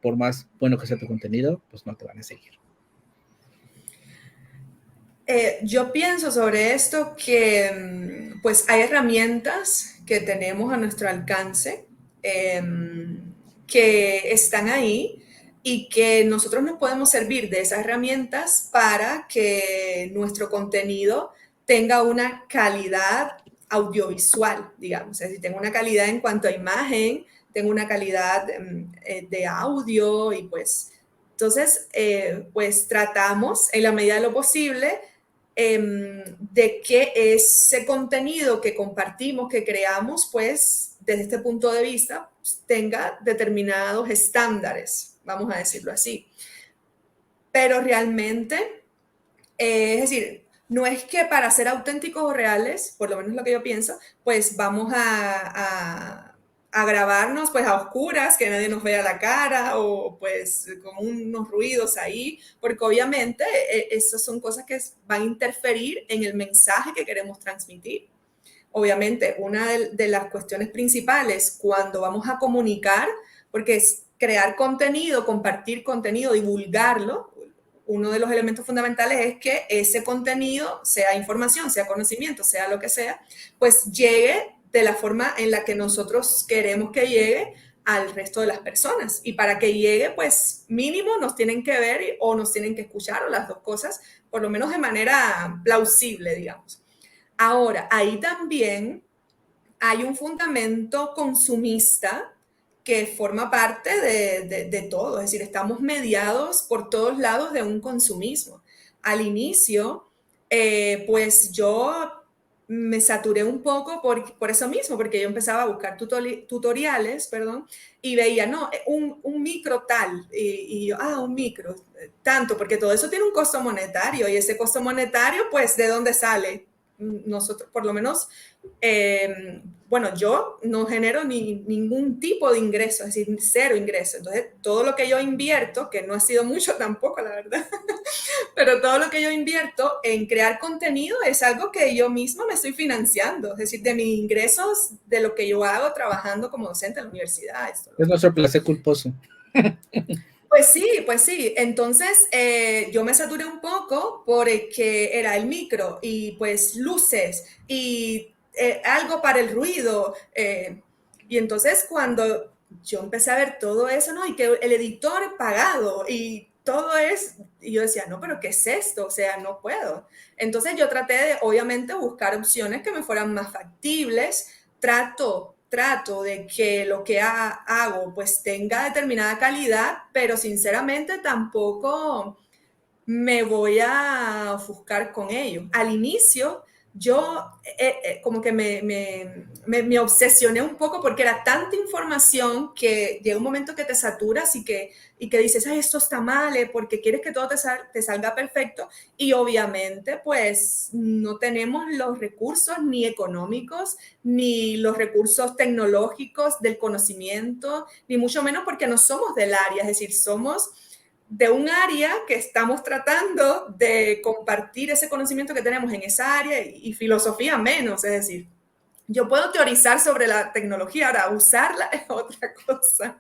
por más bueno que sea tu contenido, pues no te van a seguir. Yo pienso sobre esto que pues hay herramientas que tenemos a nuestro alcance eh, que están ahí y que nosotros nos podemos servir de esas herramientas para que nuestro contenido tenga una calidad audiovisual, digamos, es decir, tenga una calidad en cuanto a imagen, tenga una calidad de audio y pues entonces pues tratamos en la medida de lo posible de que ese contenido que compartimos, que creamos, pues desde este punto de vista, pues, tenga determinados estándares, vamos a decirlo así. Pero realmente, es decir, no es que para ser auténticos o reales, por lo menos lo que yo pienso, pues vamos a grabarnos pues a oscuras, que nadie nos vea la cara o pues con unos ruidos ahí, porque obviamente esas son cosas que van a interferir en el mensaje que queremos transmitir. Obviamente, una de las cuestiones principales cuando vamos a comunicar, porque es crear contenido, compartir contenido, divulgarlo, uno de los elementos fundamentales es que ese contenido, sea información, sea conocimiento, sea lo que sea, pues llegue de la forma en la que nosotros queremos que llegue al resto de las personas. Y para que llegue, pues mínimo nos tienen que ver o nos tienen que escuchar, o las dos cosas, por lo menos de manera plausible, digamos. Ahora, ahí también hay un fundamento consumista que forma parte de todo, es decir, estamos mediados por todos lados de un consumismo. Al inicio, pues yo me saturé un poco por eso mismo, porque yo empezaba a buscar tutoriales, perdón, y veía, no, un micro tal, y yo, un micro, tanto, porque todo eso tiene un costo monetario, y ese costo monetario, pues, ¿de dónde sale? Nosotros, por lo menos, bueno, yo no genero ningún tipo de ingreso, es decir, cero ingreso. Entonces, todo lo que yo invierto, que no ha sido mucho tampoco, la verdad, pero todo lo que yo invierto en crear contenido es algo que yo misma me estoy financiando, es decir, de mis ingresos, de lo que yo hago trabajando como docente en la universidad. Es nuestro placer culposo. Pues sí, pues sí. Entonces yo me saturé un poco porque era el micro y pues luces y algo para el ruido. Y entonces cuando yo empecé a ver todo eso, ¿no? Y que el editor pagado y todo es, y yo decía, no, pero ¿qué es esto? O sea, no puedo. Entonces yo traté de, obviamente, buscar opciones que me fueran más factibles. Trato de que lo que hago pues tenga determinada calidad, pero sinceramente tampoco me voy a ofuscar con ello. Al inicio yo como que me obsesioné un poco porque era tanta información que llega un momento que te saturas y que dices, ay, esto está mal, porque quieres que todo te salga perfecto y obviamente pues no tenemos los recursos ni económicos ni los recursos tecnológicos del conocimiento, ni mucho menos porque no somos del área, es decir, somos de un área que estamos tratando de compartir ese conocimiento que tenemos en esa área y filosofía menos, es decir, yo puedo teorizar sobre la tecnología, ahora usarla es otra cosa.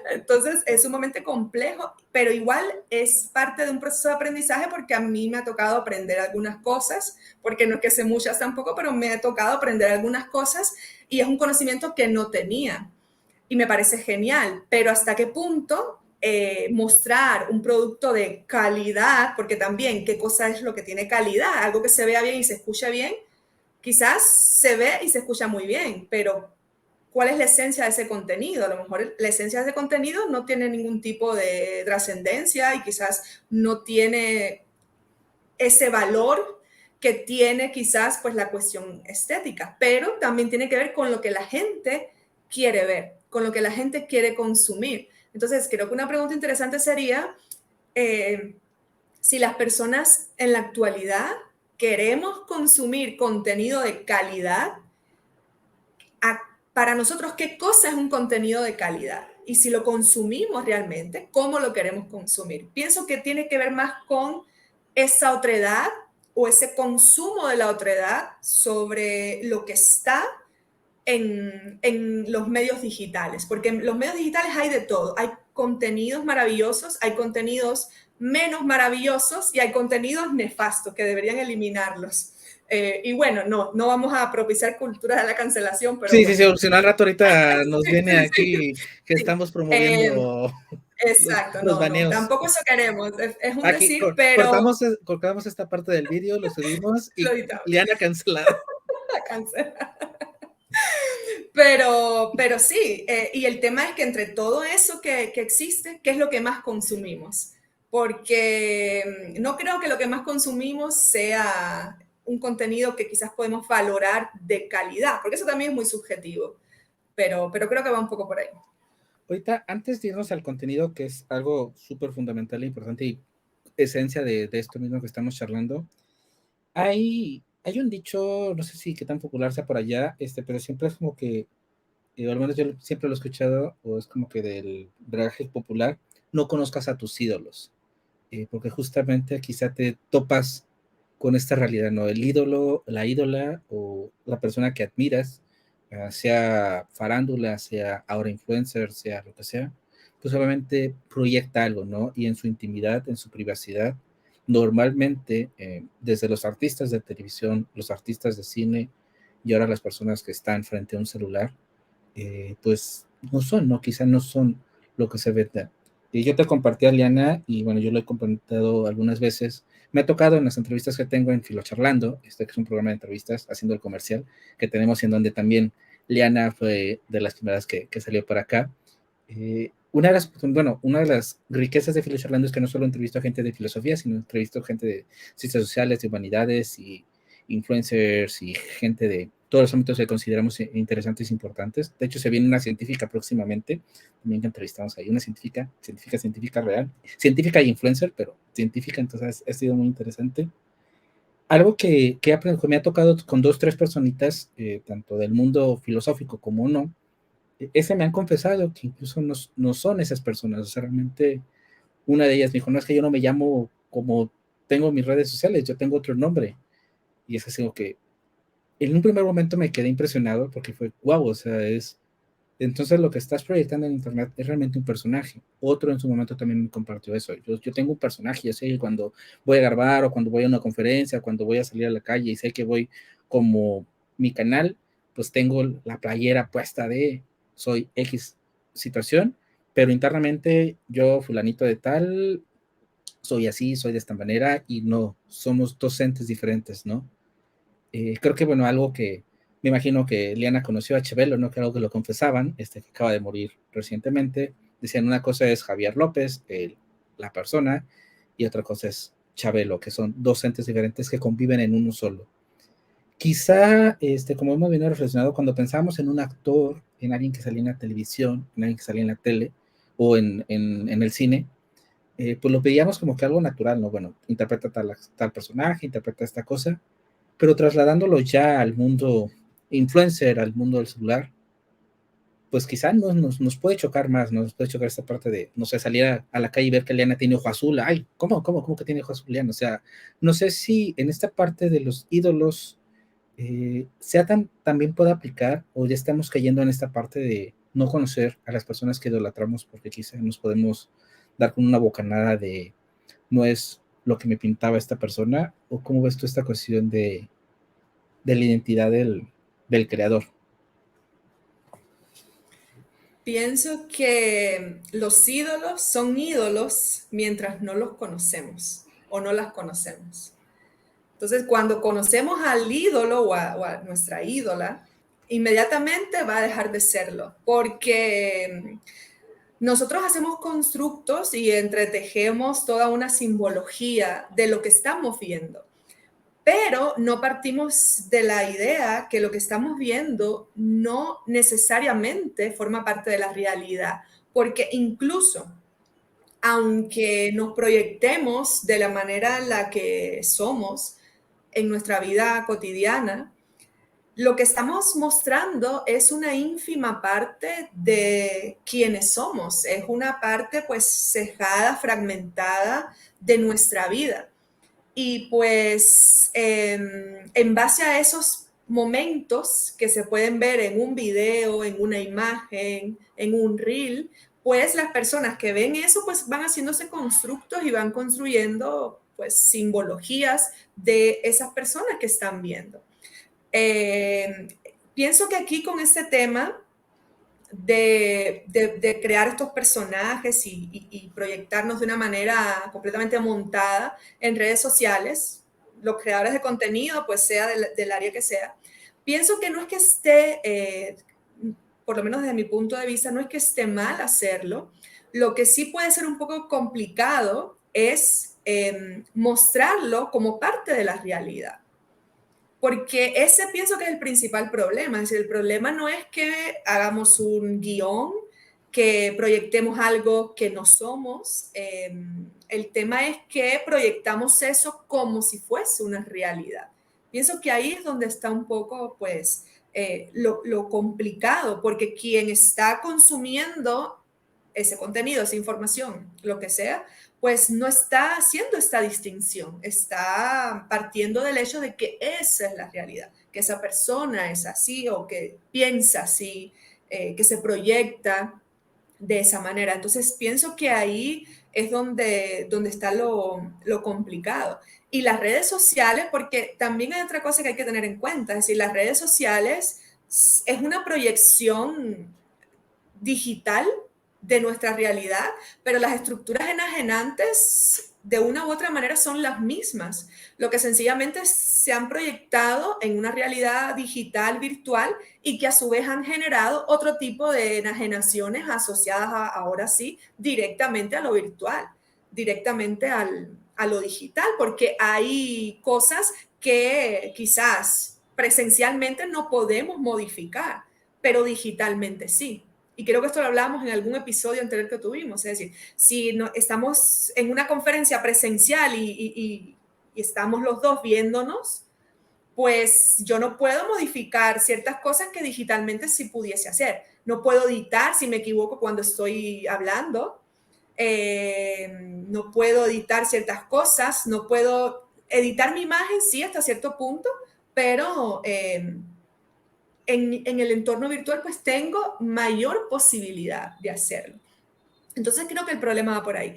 Entonces es sumamente complejo, pero igual es parte de un proceso de aprendizaje porque a mí me ha tocado aprender algunas cosas, porque no es que sé muchas tampoco, pero me ha tocado aprender algunas cosas y es un conocimiento que no tenía y me parece genial, pero hasta qué punto mostrar un producto de calidad, porque también qué cosa es lo que tiene calidad, algo que se vea bien y se escucha bien, quizás se ve y se escucha muy bien, pero ¿cuál es la esencia de ese contenido? A lo mejor la esencia de ese contenido no tiene ningún tipo de trascendencia y quizás no tiene ese valor que tiene quizás pues la cuestión estética, pero también tiene que ver con lo que la gente quiere ver, con lo que la gente quiere consumir. Entonces, creo que una pregunta interesante sería si las personas en la actualidad queremos consumir contenido de calidad, para nosotros, ¿qué cosa es un contenido de calidad? Y si lo consumimos realmente, ¿cómo lo queremos consumir? Pienso que tiene que ver más con esa otredad o ese consumo de la otredad sobre lo que está en los medios digitales, porque en los medios digitales hay de todo, hay contenidos maravillosos, hay contenidos menos maravillosos y hay contenidos nefastos que deberían eliminarlos. Y bueno, no vamos a propiciar cultura de la cancelación, pero Sí, bueno. si no al rato ahorita nos viene Sí, aquí que sí. estamos promoviendo Exacto, los no, baneos. tampoco eso queremos, es un Aquí decir, pero cortamos esta parte del vídeo, lo subimos lo y editamos, Liana cancelada. la cancela. Pero sí, y el tema es que entre todo eso que existe, ¿qué es lo que más consumimos? porque no creo que lo que más consumimos sea un contenido que quizás podemos valorar de calidad, porque eso también es muy subjetivo, pero creo que va un poco por ahí. Ahorita, antes de irnos al contenido, que es algo súper fundamental e importante y esencia de esto mismo que estamos charlando, hay un dicho, no sé si qué tan popular sea por allá, pero siempre es como que, al menos yo siempre lo he escuchado, o es como que del braje popular, no conozcas a tus ídolos, porque justamente quizá te topas con esta realidad, ¿no? El ídolo, la ídola o la persona que admiras, sea farándula, sea ahora influencer, sea lo que sea, pues obviamente proyecta algo, ¿no? Y en su intimidad, en su privacidad, normalmente, desde los artistas de televisión, los artistas de cine y ahora las personas que están frente a un celular, pues no son, ¿no? Quizá no son lo que se ve. Y yo te compartí a Liana, y bueno, yo lo he comentado algunas veces. Me ha tocado en las entrevistas que tengo en Filocharlando, que es un programa de entrevistas, haciendo el comercial que tenemos, en donde también Liana fue de las primeras que salió por acá. Una de las riquezas de Filocharlando es que no solo entrevisto a gente de filosofía, sino entrevisto a gente de ciencias sociales, de humanidades y influencers y gente de todos los ámbitos que consideramos interesantes e importantes. De hecho, se viene una científica próximamente, también que entrevistamos ahí, una científica real, científica y influencer, pero científica, entonces ha sido muy interesante. Algo que me ha tocado con dos, tres personitas, tanto del mundo filosófico como no, ese me han confesado que incluso no son esas personas. O sea, realmente una de ellas me dijo, no, es que yo no me llamo como tengo mis redes sociales, yo tengo otro nombre. Y es así como que en un primer momento me quedé impresionado porque fue, wow, o sea, entonces lo que estás proyectando en internet es realmente un personaje. Otro en su momento también me compartió eso. Yo tengo un personaje, yo sé que cuando voy a grabar o cuando voy a una conferencia, cuando voy a salir a la calle y sé que voy como mi canal, pues tengo la playera puesta de soy X situación, pero internamente yo, fulanito de tal, soy así, soy de esta manera y no, somos docentes diferentes, ¿no? Creo que, bueno, algo que me imagino que Liana conoció a Chevelo, ¿no? Que algo que lo confesaban, que acaba de morir recientemente. Decían, una cosa es Javier López, la persona, y otra cosa es Chabelo, que son dos entes diferentes que conviven en uno solo. Quizá, como hemos venido reflexionando, cuando pensamos en un actor, en alguien que salía en la televisión, en alguien que salía en la tele o en el cine, pues lo veíamos como que algo natural, ¿no? Bueno, interpreta tal personaje, interpreta esta cosa, pero trasladándolo ya al mundo influencer, al mundo del celular, pues quizá nos puede chocar más, nos puede chocar esta parte de, no sé, salir a la calle y ver que Liana tiene ojo azul. Ay, ¿cómo que tiene ojo azul Liana? O sea, no sé si en esta parte de los ídolos también puede aplicar, o ya estamos cayendo en esta parte de no conocer a las personas que idolatramos porque quizá nos podemos dar con una bocanada de no es lo que me pintaba esta persona. ¿O cómo ves tú esta cuestión de la identidad del creador? Pienso que los ídolos son ídolos mientras no los conocemos o no las conocemos. Entonces, cuando conocemos al ídolo o a nuestra ídola, inmediatamente va a dejar de serlo, porque nosotros hacemos constructos y entretejemos toda una simbología de lo que estamos viendo, pero no partimos de la idea que lo que estamos viendo no necesariamente forma parte de la realidad, porque incluso aunque nos proyectemos de la manera en la que somos en nuestra vida cotidiana, lo que estamos mostrando es una ínfima parte de quienes somos, es una parte pues cejada, fragmentada de nuestra vida. Y pues en base a esos momentos que se pueden ver en un video, en una imagen, en un reel, pues las personas que ven eso pues van haciéndose constructos y van construyendo pues simbologías de esas personas que están viendo. Eh, Pienso que aquí con este tema de crear estos personajes y proyectarnos de una manera completamente montada en redes sociales, los creadores de contenido, pues sea del área que sea, pienso que no es que esté, por lo menos desde mi punto de vista, no es que esté mal hacerlo. Lo que sí puede ser un poco complicado es mostrarlo como parte de la realidad. Porque ese pienso que es el principal problema. Es decir, el problema no es que hagamos un guión, que proyectemos algo que no somos. El tema es que proyectamos eso como si fuese una realidad. Pienso que ahí es donde está un poco, pues, lo complicado, porque quien está consumiendo ese contenido, esa información, lo que sea, pues no está haciendo esta distinción, está partiendo del hecho de que esa es la realidad, que esa persona es así o que piensa así, que se proyecta de esa manera. Entonces pienso que ahí es donde está lo complicado. Y las redes sociales, porque también hay otra cosa que hay que tener en cuenta, es decir, las redes sociales es una proyección digital de nuestra realidad, pero las estructuras enajenantes de una u otra manera son las mismas, lo que sencillamente se han proyectado en una realidad digital virtual y que a su vez han generado otro tipo de enajenaciones asociadas ahora sí directamente a lo virtual, directamente a lo digital, porque hay cosas que quizás presencialmente no podemos modificar, pero digitalmente sí. Y creo que esto lo hablábamos en algún episodio anterior que tuvimos. Es decir, si no, estamos en una conferencia presencial y estamos los dos viéndonos, pues yo no puedo modificar ciertas cosas que digitalmente sí pudiese hacer. No puedo editar si me equivoco cuando estoy hablando. No puedo editar ciertas cosas. No puedo editar mi imagen, sí, hasta cierto punto, pero en el entorno virtual pues tengo mayor posibilidad de hacerlo. Entonces creo que el problema va por ahí.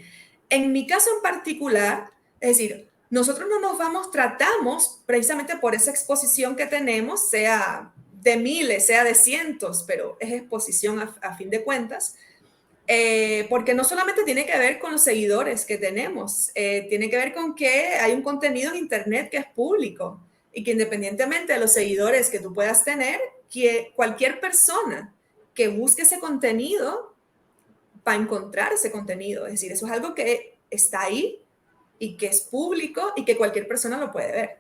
En mi caso en particular, es decir, nosotros no nos tratamos precisamente por esa exposición que tenemos, sea de miles, sea de cientos, pero es exposición a fin de cuentas, porque no solamente tiene que ver con los seguidores que tenemos, tiene que ver con que hay un contenido en Internet que es público y que independientemente de los seguidores que tú puedas tener, que cualquier persona que busque ese contenido va a encontrar ese contenido. Es decir, eso es algo que está ahí y que es público y que cualquier persona lo puede ver.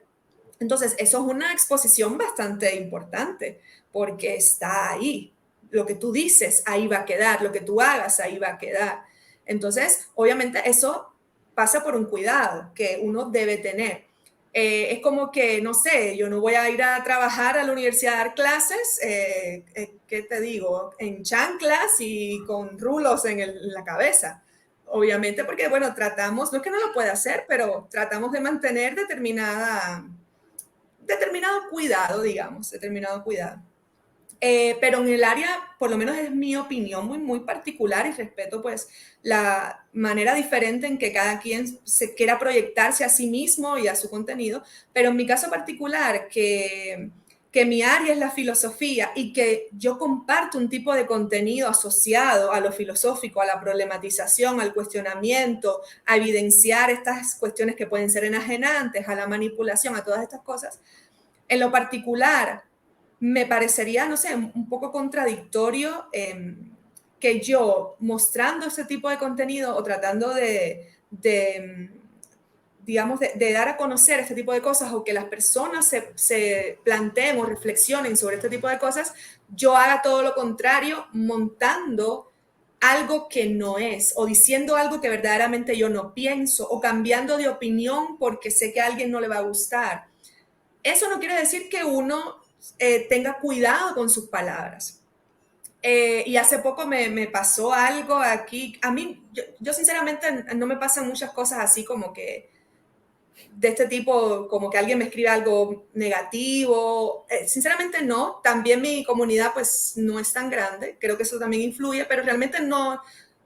Entonces, eso es una exposición bastante importante porque está ahí. Lo que tú dices, ahí va a quedar. Lo que tú hagas, ahí va a quedar. Entonces, obviamente, eso pasa por un cuidado que uno debe tener. Es como que, no sé, yo no voy a ir a trabajar a la universidad a dar clases, ¿qué te digo? En chanclas y con rulos en la cabeza. Obviamente, porque, bueno, tratamos, no es que no lo pueda hacer, pero tratamos de mantener determinado cuidado, digamos, determinado cuidado. Pero en el área, por lo menos es mi opinión muy particular y respeto pues la manera diferente en que cada quien se quiera proyectarse a sí mismo y a su contenido, pero en mi caso particular, que mi área es la filosofía y que yo comparto un tipo de contenido asociado a lo filosófico, a la problematización, al cuestionamiento, a evidenciar estas cuestiones que pueden ser enajenantes, a la manipulación, a todas estas cosas, en lo particular, me parecería, no sé, un poco contradictorio que yo mostrando ese tipo de contenido o tratando digamos, de dar a conocer este tipo de cosas o que las personas se planteen o reflexionen sobre este tipo de cosas, yo haga todo lo contrario montando algo que no es o diciendo algo que verdaderamente yo no pienso o cambiando de opinión porque sé que a alguien no le va a gustar. Eso no quiere decir que uno tenga cuidado con sus palabras. Y hace poco me pasó algo aquí. A mí, yo sinceramente no me pasan muchas cosas así como que de este tipo, como que alguien me escribe algo negativo. Sinceramente no. También mi comunidad pues no es tan grande. Creo que eso también influye, pero realmente no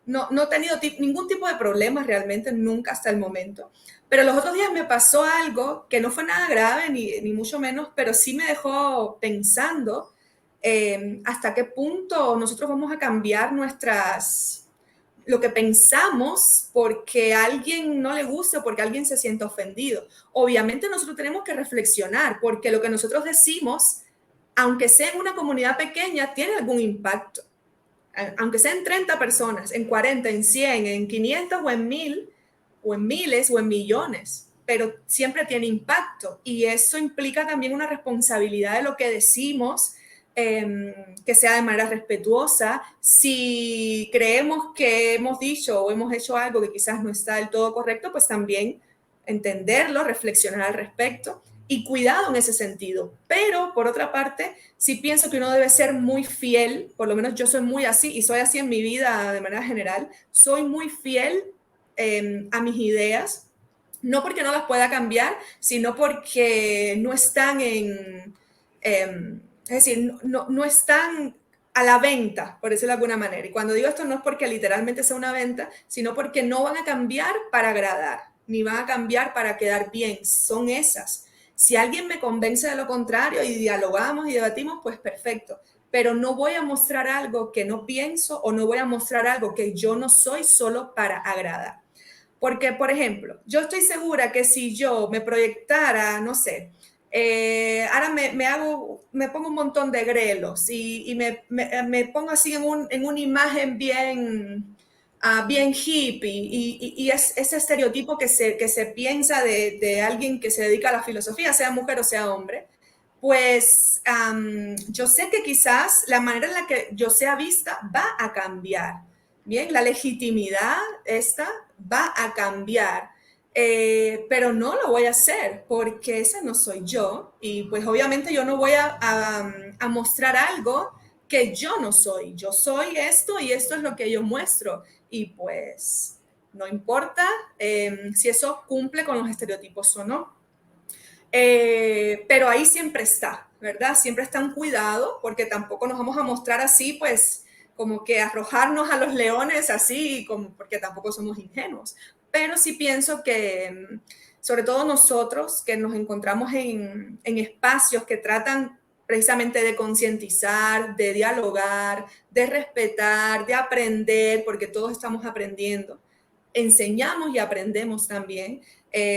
he tenido ningún tipo de problemas realmente, nunca hasta el momento. Pero los otros días me pasó algo que no fue nada grave, ni mucho menos, pero sí me dejó pensando hasta qué punto nosotros vamos a cambiar lo que pensamos porque a alguien no le guste o porque alguien se sienta ofendido. Obviamente nosotros tenemos que reflexionar porque lo que nosotros decimos, aunque sea en una comunidad pequeña, tiene algún impacto. Aunque sean 30 personas, en 40, en 100, en 500 o en 1000, o en miles o en millones, pero siempre tiene impacto y eso implica también una responsabilidad de lo que decimos, que sea de manera respetuosa. Si creemos que hemos dicho o hemos hecho algo que quizás no está del todo correcto, pues también entenderlo, reflexionar al respecto y cuidado en ese sentido. Pero, por otra parte, sí pienso que uno debe ser muy fiel, por lo menos yo soy muy así y soy así en mi vida de manera general, soy muy fiel a mis ideas, no porque no las pueda cambiar, sino porque no están es decir, no están a la venta, por decirlo de alguna manera. Y cuando digo esto no es porque literalmente sea una venta, sino porque no van a cambiar para agradar, ni van a cambiar para quedar bien, son esas. Si alguien me convence de lo contrario y dialogamos y debatimos, pues perfecto. Pero no voy a mostrar algo que no pienso o no voy a mostrar algo que yo no soy solo para agradar. Porque, por ejemplo, yo estoy segura que si yo me proyectara, no sé, ahora me pongo un montón de grelos y me pongo así en una imagen bien, bien hippie y es ese estereotipo que se piensa de alguien que se dedica a la filosofía, sea mujer o sea hombre, pues yo sé que quizás la manera en la que yo sea vista va a cambiar. Bien, la legitimidad esta va a cambiar, pero no lo voy a hacer porque ese no soy yo y pues obviamente yo no voy a mostrar algo que yo no soy. Yo soy esto y esto es lo que yo muestro y pues no importa si eso cumple con los estereotipos o no. Pero ahí siempre está, ¿verdad? Siempre está un cuidado porque tampoco nos vamos a mostrar así, pues como que arrojarnos a los leones así, como, porque tampoco somos ingenuos. Pero sí pienso que, sobre todo nosotros, que nos encontramos en espacios que tratan precisamente de concientizar, de dialogar, de respetar, de aprender, porque todos estamos aprendiendo, enseñamos y aprendemos también.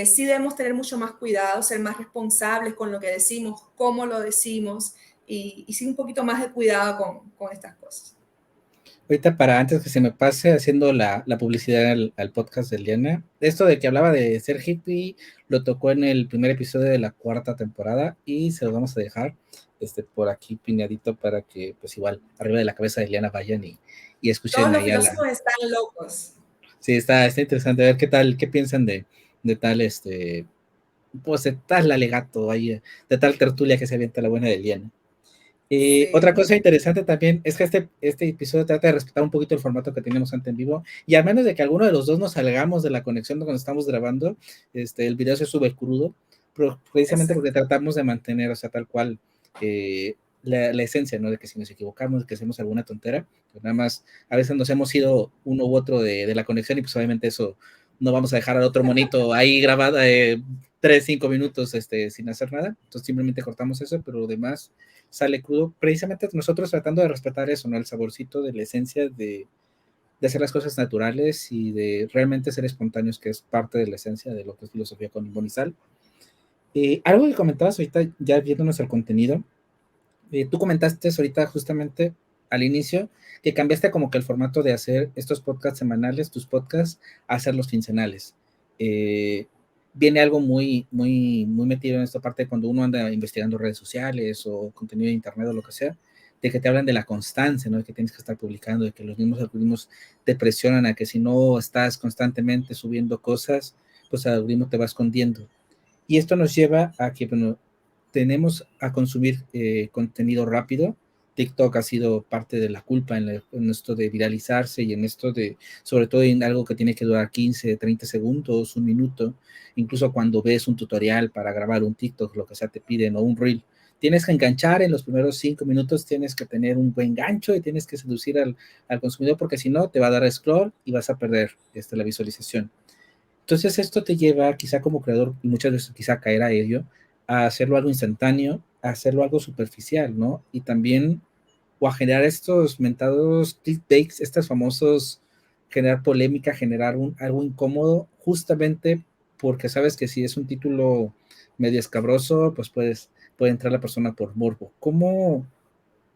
Sí debemos tener mucho más cuidado, ser más responsables con lo que decimos, cómo lo decimos y sí un poquito más de cuidado con estas cosas. Ahorita para antes que se me pase haciendo la publicidad al podcast de Liana, esto de que hablaba de ser hippie lo tocó en el primer episodio de la cuarta temporada y se lo vamos a dejar por aquí piñadito para que pues igual arriba de la cabeza de Liana vayan y Todos escuchen los allá filósofos están locos. Sí, está interesante a ver qué piensan de tal pues de tal alegato ahí, de tal tertulia que se avienta la buena de Liana. Otra Sí. cosa interesante también es que este episodio trata de respetar un poquito el formato que teníamos antes en vivo y a menos de que alguno de los dos nos salgamos de la conexión cuando estamos grabando, el video se sube crudo, precisamente porque Exacto. tratamos de mantener, o sea, tal cual la esencia, ¿no? De que si nos equivocamos, de que hacemos alguna tontera, pues nada más a veces nos hemos ido uno u otro de la conexión y pues obviamente eso no vamos a dejar al otro monito ahí grabado 3, 5 minutos sin hacer nada, entonces simplemente cortamos eso, pero lo demás sale crudo, precisamente nosotros tratando de respetar eso, ¿no? El saborcito de la esencia de hacer las cosas naturales y de realmente ser espontáneos, que es parte de la esencia de lo que es filosofía con limón y sal. Algo que comentabas ahorita, ya viéndonos el contenido, tú comentaste ahorita justamente al inicio que cambiaste como que el formato de hacer estos podcasts semanales, tus podcasts, a hacerlos quincenales. Viene algo muy metido en esta parte cuando uno anda investigando redes sociales o contenido de internet o lo que sea, de que te hablan de la constancia, ¿no? De que tienes que estar publicando, de que los mismos algoritmos te presionan a que si no estás constantemente subiendo cosas, pues el algoritmo te va escondiendo. Y esto nos lleva a que, bueno, tenemos a consumir contenido rápido. TikTok ha sido parte de la culpa en esto de viralizarse y en esto de, sobre todo en algo que tiene que durar 15, 30 segundos, un minuto, incluso cuando ves un tutorial para grabar un TikTok, lo que sea, te piden o un reel. Tienes que enganchar en los primeros 5 minutos, tienes que tener un buen gancho y tienes que seducir al consumidor porque si no te va a dar scroll y vas a perder la visualización. Entonces esto te lleva quizá como creador, y muchas veces quizá a caer a ello, a hacerlo algo instantáneo, a hacerlo algo superficial, ¿no? Y también, o a generar estos mentados clickbaits, estos famosos, generar polémica, generar algo incómodo, justamente porque sabes que si es un título medio escabroso, pues puede entrar la persona por morbo. ¿Cómo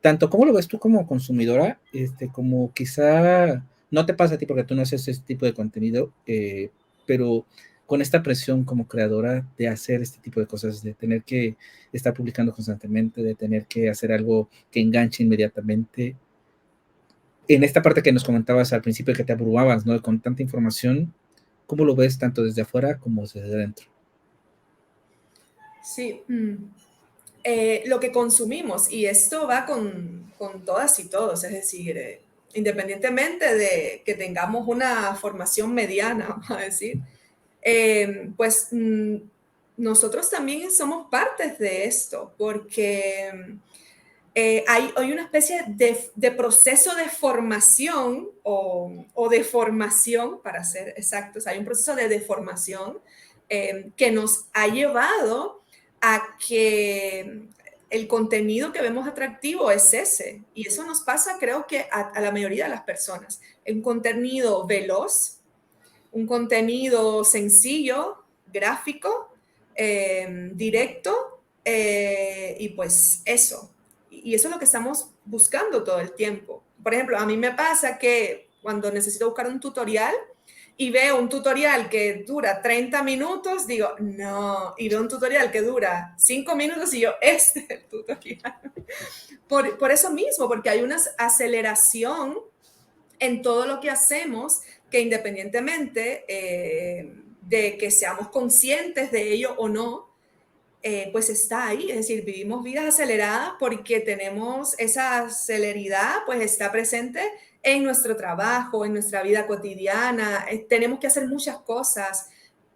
lo ves tú como consumidora? Como quizá no te pasa a ti porque tú no haces ese tipo de contenido, pero con esta presión como creadora de hacer este tipo de cosas, de tener que estar publicando constantemente, de tener que hacer algo que enganche inmediatamente. En esta parte que nos comentabas al principio que te abrumabas, ¿no? Con tanta información, ¿cómo lo ves tanto desde afuera como desde dentro? Sí, lo que consumimos, y esto va con todas y todos, es decir, independientemente de que tengamos una formación mediana, vamos a decir, pues nosotros también somos partes de esto, porque hay una especie de proceso de formación o de formación, para ser exactos, hay un proceso de deformación que nos ha llevado a que el contenido que vemos atractivo es ese. Y eso nos pasa, creo que a la mayoría de las personas. Un contenido veloz, un contenido sencillo, gráfico, directo, y pues eso. Y eso es lo que estamos buscando todo el tiempo. Por ejemplo, a mí me pasa que cuando necesito buscar un tutorial y veo un tutorial que dura 30 minutos, digo, no, y veo un tutorial que dura 5 minutos y yo, este es el tutorial. Por eso mismo, porque hay una aceleración en todo lo que hacemos, que independientemente de que seamos conscientes de ello o no, pues está ahí. Es decir, vivimos vidas aceleradas porque tenemos esa celeridad, pues está presente en nuestro trabajo, en nuestra vida cotidiana. Tenemos que hacer muchas cosas.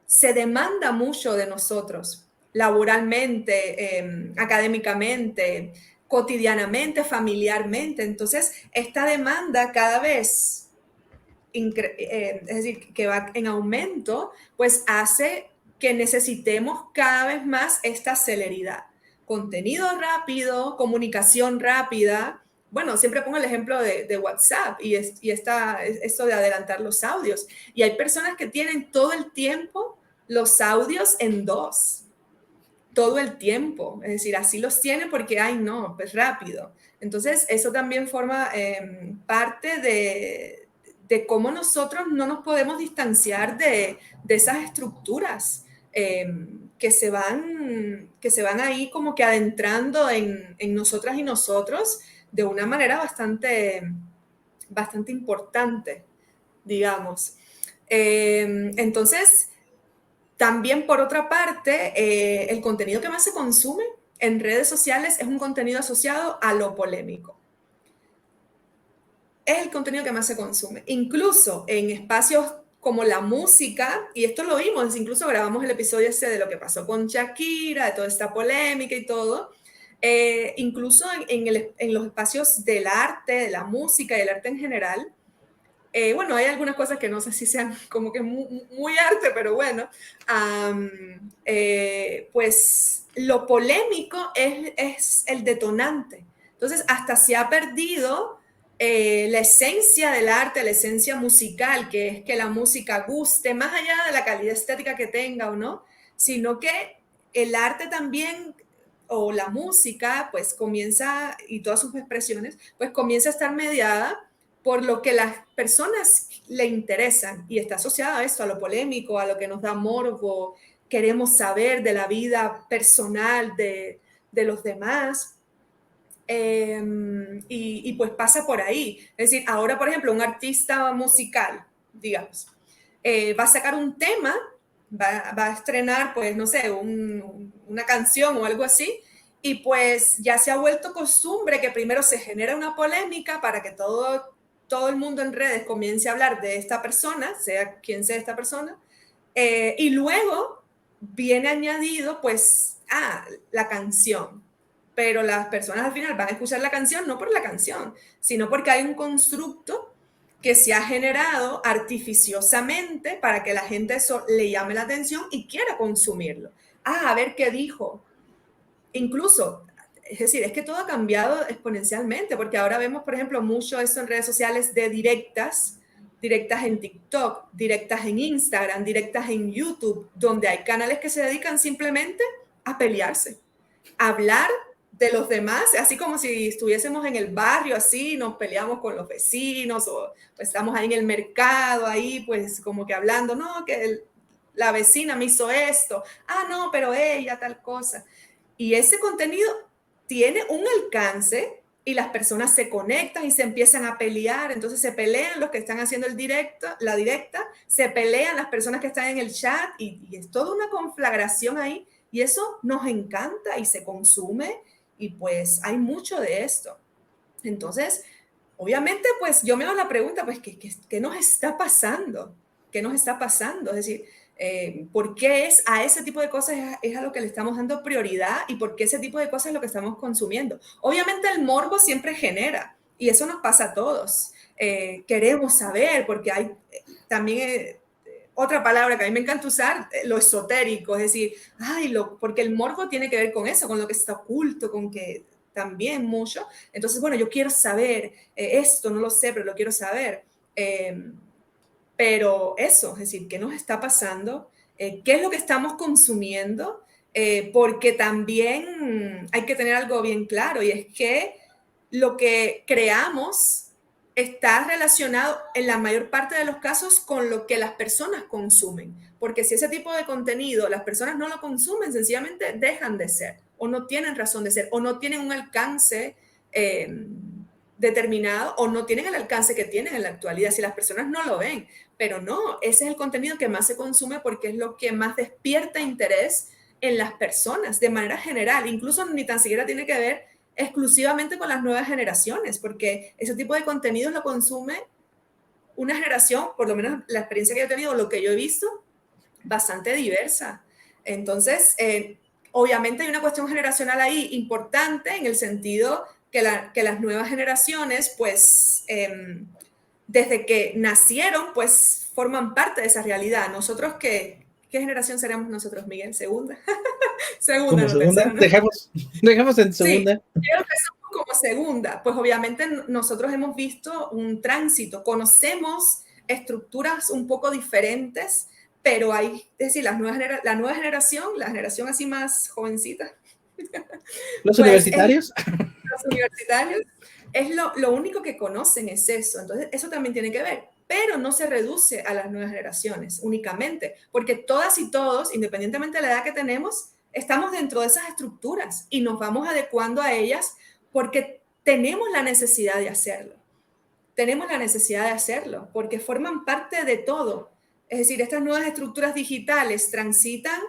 Se demanda mucho de nosotros, laboralmente, académicamente, cotidianamente, familiarmente. Entonces, esta demanda cada vez, es decir, que va en aumento, pues hace que necesitemos cada vez más esta celeridad. Contenido rápido, comunicación rápida. Bueno, siempre pongo el ejemplo de WhatsApp y esto de adelantar los audios. Y hay personas que tienen todo el tiempo los audios en dos, todo el tiempo. Es decir, así los tiene porque, ay, no, pues rápido. Entonces, eso también forma parte de cómo nosotros no nos podemos distanciar de esas estructuras que se van ahí como que adentrando en nosotras y nosotros de una manera bastante importante, digamos. Entonces, también por otra parte, el contenido que más se consume en redes sociales es un contenido asociado a lo polémico. Es el contenido que más se consume. Incluso en espacios como la música, y esto lo vimos, incluso grabamos el episodio ese de lo que pasó con Shakira, de toda esta polémica y todo, incluso en los espacios del arte, de la música y el arte en general. Bueno, hay algunas cosas que no sé si sean como que muy arte, pero bueno, pues lo polémico es el detonante. Entonces, hasta se ha perdido la esencia del arte, la esencia musical, que es que la música guste, más allá de la calidad estética que tenga o no, sino que el arte también, o la música, pues comienza, y todas sus expresiones, pues comienza a estar mediada por lo que las personas le interesan, y está asociado a esto, a lo polémico, a lo que nos da morbo, queremos saber de la vida personal de los demás. Y pues pasa por ahí. Es decir, ahora, por ejemplo, un artista musical, digamos, va a sacar un tema, va a estrenar, pues, no sé, una canción o algo así, y pues ya se ha vuelto costumbre que primero se genera una polémica para que todo el mundo en redes comience a hablar de esta persona, sea quien sea esta persona, y luego viene añadido, pues, la canción. Pero las personas al final van a escuchar la canción no por la canción, sino porque hay un constructo que se ha generado artificiosamente para que la gente eso le llame la atención y quiera consumirlo. A ver qué dijo. Incluso, es decir, es que todo ha cambiado exponencialmente, porque ahora vemos, por ejemplo, mucho eso en redes sociales de directas en TikTok, directas en Instagram, directas en YouTube, donde hay canales que se dedican simplemente a pelearse, a hablar de los demás, así como si estuviésemos en el barrio, así, nos peleamos con los vecinos, o pues, estamos ahí en el mercado, ahí pues como que hablando, no, que la vecina me hizo esto, no, pero ella tal cosa. Y ese contenido tiene un alcance y las personas se conectan y se empiezan a pelear, entonces se pelean los que están haciendo la directa, se pelean las personas que están en el chat y es toda una conflagración ahí y eso nos encanta y se consume y pues hay mucho de esto. Entonces, obviamente, pues yo me hago la pregunta, pues, ¿qué nos está pasando? ¿Qué nos está pasando? Es decir, ¿por qué a ese tipo de cosas es a lo que le estamos dando prioridad y por qué ese tipo de cosas es lo que estamos consumiendo? Obviamente el morbo siempre genera y eso nos pasa a todos. Queremos saber porque hay también otra palabra que a mí me encanta usar, lo esotérico, es decir, porque el morbo tiene que ver con eso, con lo que está oculto, con que también mucho. Entonces, bueno, yo quiero saber esto, no lo sé, pero lo quiero saber. Pero eso, es decir, ¿qué nos está pasando? ¿Qué es lo que estamos consumiendo? Porque también hay que tener algo bien claro y es que lo que creamos está relacionado en la mayor parte de los casos con lo que las personas consumen. Porque si ese tipo de contenido las personas no lo consumen, sencillamente dejan de ser o no tienen razón de ser o no tienen un alcance determinado o no tienen el alcance que tienen en la actualidad si las personas no lo ven. Pero no, ese es el contenido que más se consume porque es lo que más despierta interés en las personas de manera general. Incluso ni tan siquiera tiene que ver exclusivamente con las nuevas generaciones, porque ese tipo de contenidos lo consume una generación, por lo menos la experiencia que yo he tenido, lo que yo he visto, bastante diversa. Entonces, obviamente hay una cuestión generacional ahí importante en el sentido que las nuevas generaciones, pues, desde que nacieron, pues, forman parte de esa realidad. Nosotros, ¿qué generación seremos nosotros, Miguel? ¿Segunda? Segunda, Como no segunda, tercera, ¿no? dejamos en Sí, segunda. creo que somos como segunda. Pues obviamente nosotros hemos visto un tránsito, conocemos estructuras un poco diferentes, pero hay, es decir, la nueva generación, la generación así más jovencita, Los pues universitarios. los universitarios, es lo único que conocen es eso. Entonces, eso también tiene que ver, pero no se reduce a las nuevas generaciones únicamente, porque todas y todos, independientemente de la edad que tenemos, estamos dentro de esas estructuras y nos vamos adecuando a ellas porque tenemos la necesidad de hacerlo. Tenemos la necesidad de hacerlo porque forman parte de todo. Es decir, estas nuevas estructuras digitales transitan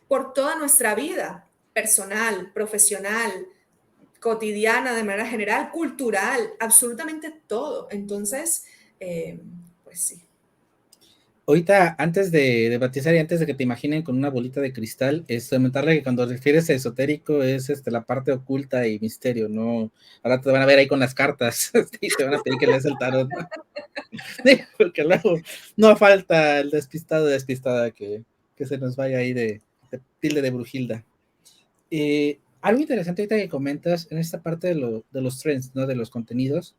por toda nuestra vida, personal, profesional, cotidiana, de manera general, cultural, absolutamente todo. Entonces, pues sí. Ahorita, antes de batizar y antes de que te imaginen con una bolita de cristal, es comentarle que cuando refieres a esotérico es la parte oculta y misterio, ¿no? Ahora te van a ver ahí con las cartas y te van a pedir que leas el tarot, ¿no? Porque luego no falta el despistado o despistada que se nos vaya ahí de tilde de brujilda. Algo interesante ahorita que comentas en esta parte de los trends, ¿no? De los contenidos,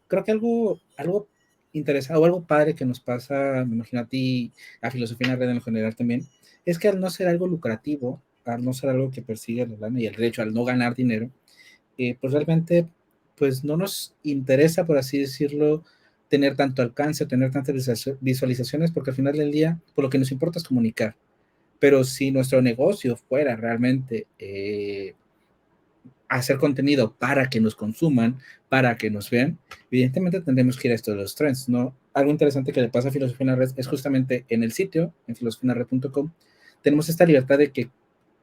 creo que algo interesante o algo padre que nos pasa, me imagino a ti, a Filosofía en la Red en lo general también, es que al no ser algo lucrativo, al no ser algo que persigue la lana y el derecho, al no ganar dinero, pues realmente pues no nos interesa, por así decirlo, tener tanto alcance o tener tantas visualizaciones, porque al final del día, por lo que nos importa es comunicar. Pero si nuestro negocio fuera realmente hacer contenido para que nos consuman, para que nos vean, evidentemente tendremos que ir a esto de los trends, ¿no? Algo interesante que le pasa a Filosofía en la Red es justamente en el sitio, en filosofianlared.com, tenemos esta libertad de que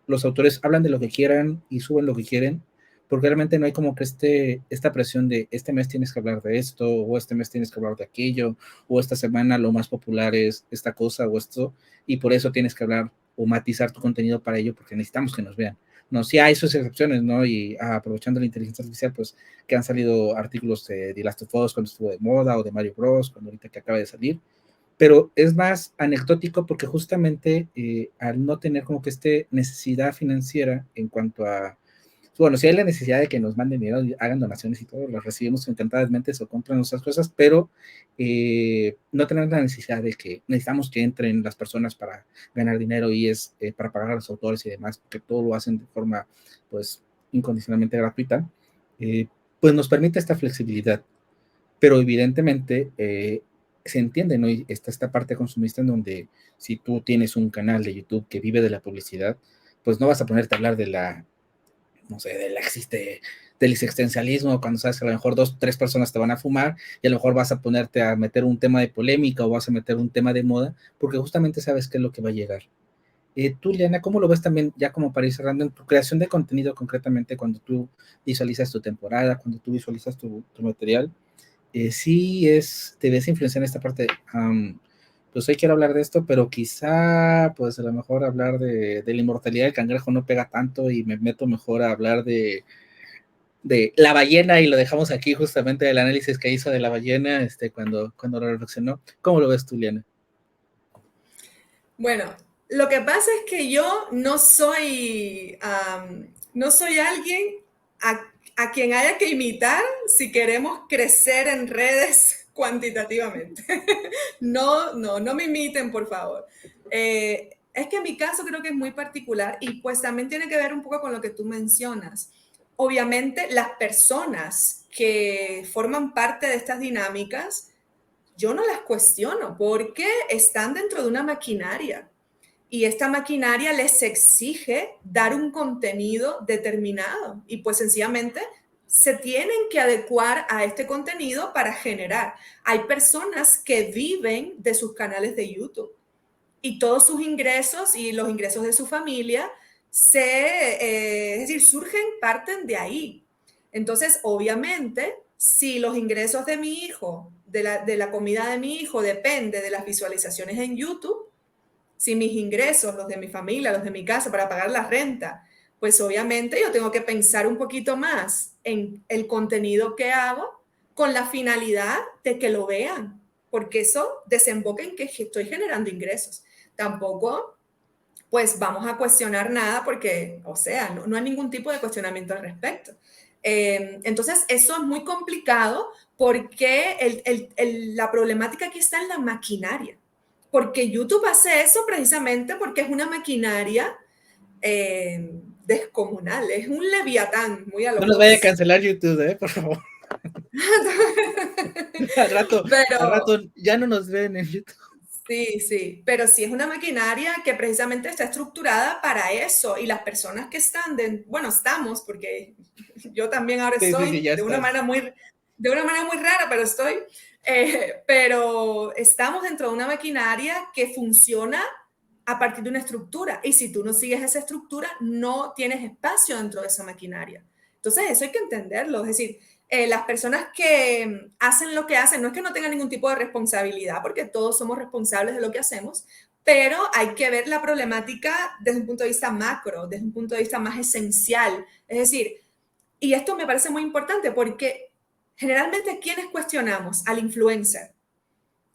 los autores hablan de lo que quieran y suben lo que quieren, porque realmente no hay como que esta presión de este mes tienes que hablar de esto, o este mes tienes que hablar de aquello, o esta semana lo más popular es esta cosa o esto, y por eso tienes que hablar o matizar tu contenido para ello, porque necesitamos que nos vean. No, sí hay sus excepciones, ¿no? Y aprovechando la inteligencia artificial, pues que han salido artículos de The Last of Us cuando estuvo de moda, o de Mario Bros, cuando ahorita que acaba de salir, pero es más anecdótico porque justamente al no tener como que necesidad financiera en cuanto a, bueno, si hay la necesidad de que nos manden dinero y hagan donaciones y todo, las recibimos encantadamente, o compran nuestras cosas, pero no tenemos la necesidad de que necesitamos que entren las personas para ganar dinero y es para pagar a los autores y demás, porque todo lo hacen de forma, pues, incondicionalmente gratuita, pues nos permite esta flexibilidad, pero evidentemente se entiende, ¿no? Y está esta parte consumista en donde si tú tienes un canal de YouTube que vive de la publicidad, pues no vas a ponerte a hablar de la, no sé, del existencialismo, cuando sabes que a lo mejor 2, 3 personas te van a fumar y a lo mejor vas a ponerte a meter un tema de polémica o vas a meter un tema de moda, porque justamente sabes qué es lo que va a llegar. Tú, Liana, ¿cómo lo ves también, ya como para ir cerrando, en tu creación de contenido concretamente, cuando tú visualizas tu temporada, cuando tú visualizas tu material? Sí te ves influenciar en esta parte, pues hoy quiero hablar de esto, pero quizá, pues a lo mejor hablar de la inmortalidad del cangrejo no pega tanto y me meto mejor a hablar de la ballena y lo dejamos aquí justamente del análisis que hizo de la ballena cuando lo reflexionó. ¿Cómo lo ves tú, Liana? Bueno, lo que pasa es que yo no soy alguien a quien haya que imitar si queremos crecer en redes cuantitativamente. No, no, no me imiten, por favor. Es que en mi caso creo que es muy particular y pues también tiene que ver un poco con lo que tú mencionas. Obviamente las personas que forman parte de estas dinámicas, yo no las cuestiono porque están dentro de una maquinaria y esta maquinaria les exige dar un contenido determinado y pues sencillamente se tienen que adecuar a este contenido para generar. Hay personas que viven de sus canales de YouTube y todos sus ingresos y los ingresos de su familia es decir, surgen, parten de ahí. Entonces, obviamente, si los ingresos de mi hijo, de la comida de mi hijo, depende de las visualizaciones en YouTube, si mis ingresos, los de mi familia, los de mi casa, para pagar la renta, pues obviamente yo tengo que pensar un poquito más en el contenido que hago con la finalidad de que lo vean, porque eso desemboca en que estoy generando ingresos. Tampoco, pues vamos a cuestionar nada porque, o sea, no hay ningún tipo de cuestionamiento al respecto. Entonces, eso es muy complicado porque la problemática aquí está en la maquinaria. Porque YouTube hace eso precisamente porque es una maquinaria descomunal, es un leviatán muy a lo No nos vaya a Hobbes. cancelar YouTube, por favor. Al Pero rato ya no nos ven en YouTube. sí, sí, pero sí es una maquinaria que precisamente está estructurada para eso y las personas que están, bueno, estamos, porque yo también ahora Sí, sí, sí, estoy ya estás. de una manera muy rara, pero estoy, pero estamos dentro de una maquinaria que funciona a partir de una estructura y si tú no sigues esa estructura, no tienes espacio dentro de esa maquinaria. Entonces, eso hay que entenderlo, es decir, las personas que hacen lo que hacen, no es que no tengan ningún tipo de responsabilidad, porque todos somos responsables de lo que hacemos, pero hay que ver la problemática desde un punto de vista macro, desde un punto de vista más esencial. Es decir, y esto me parece muy importante porque generalmente, ¿quiénes cuestionamos? Al influencer.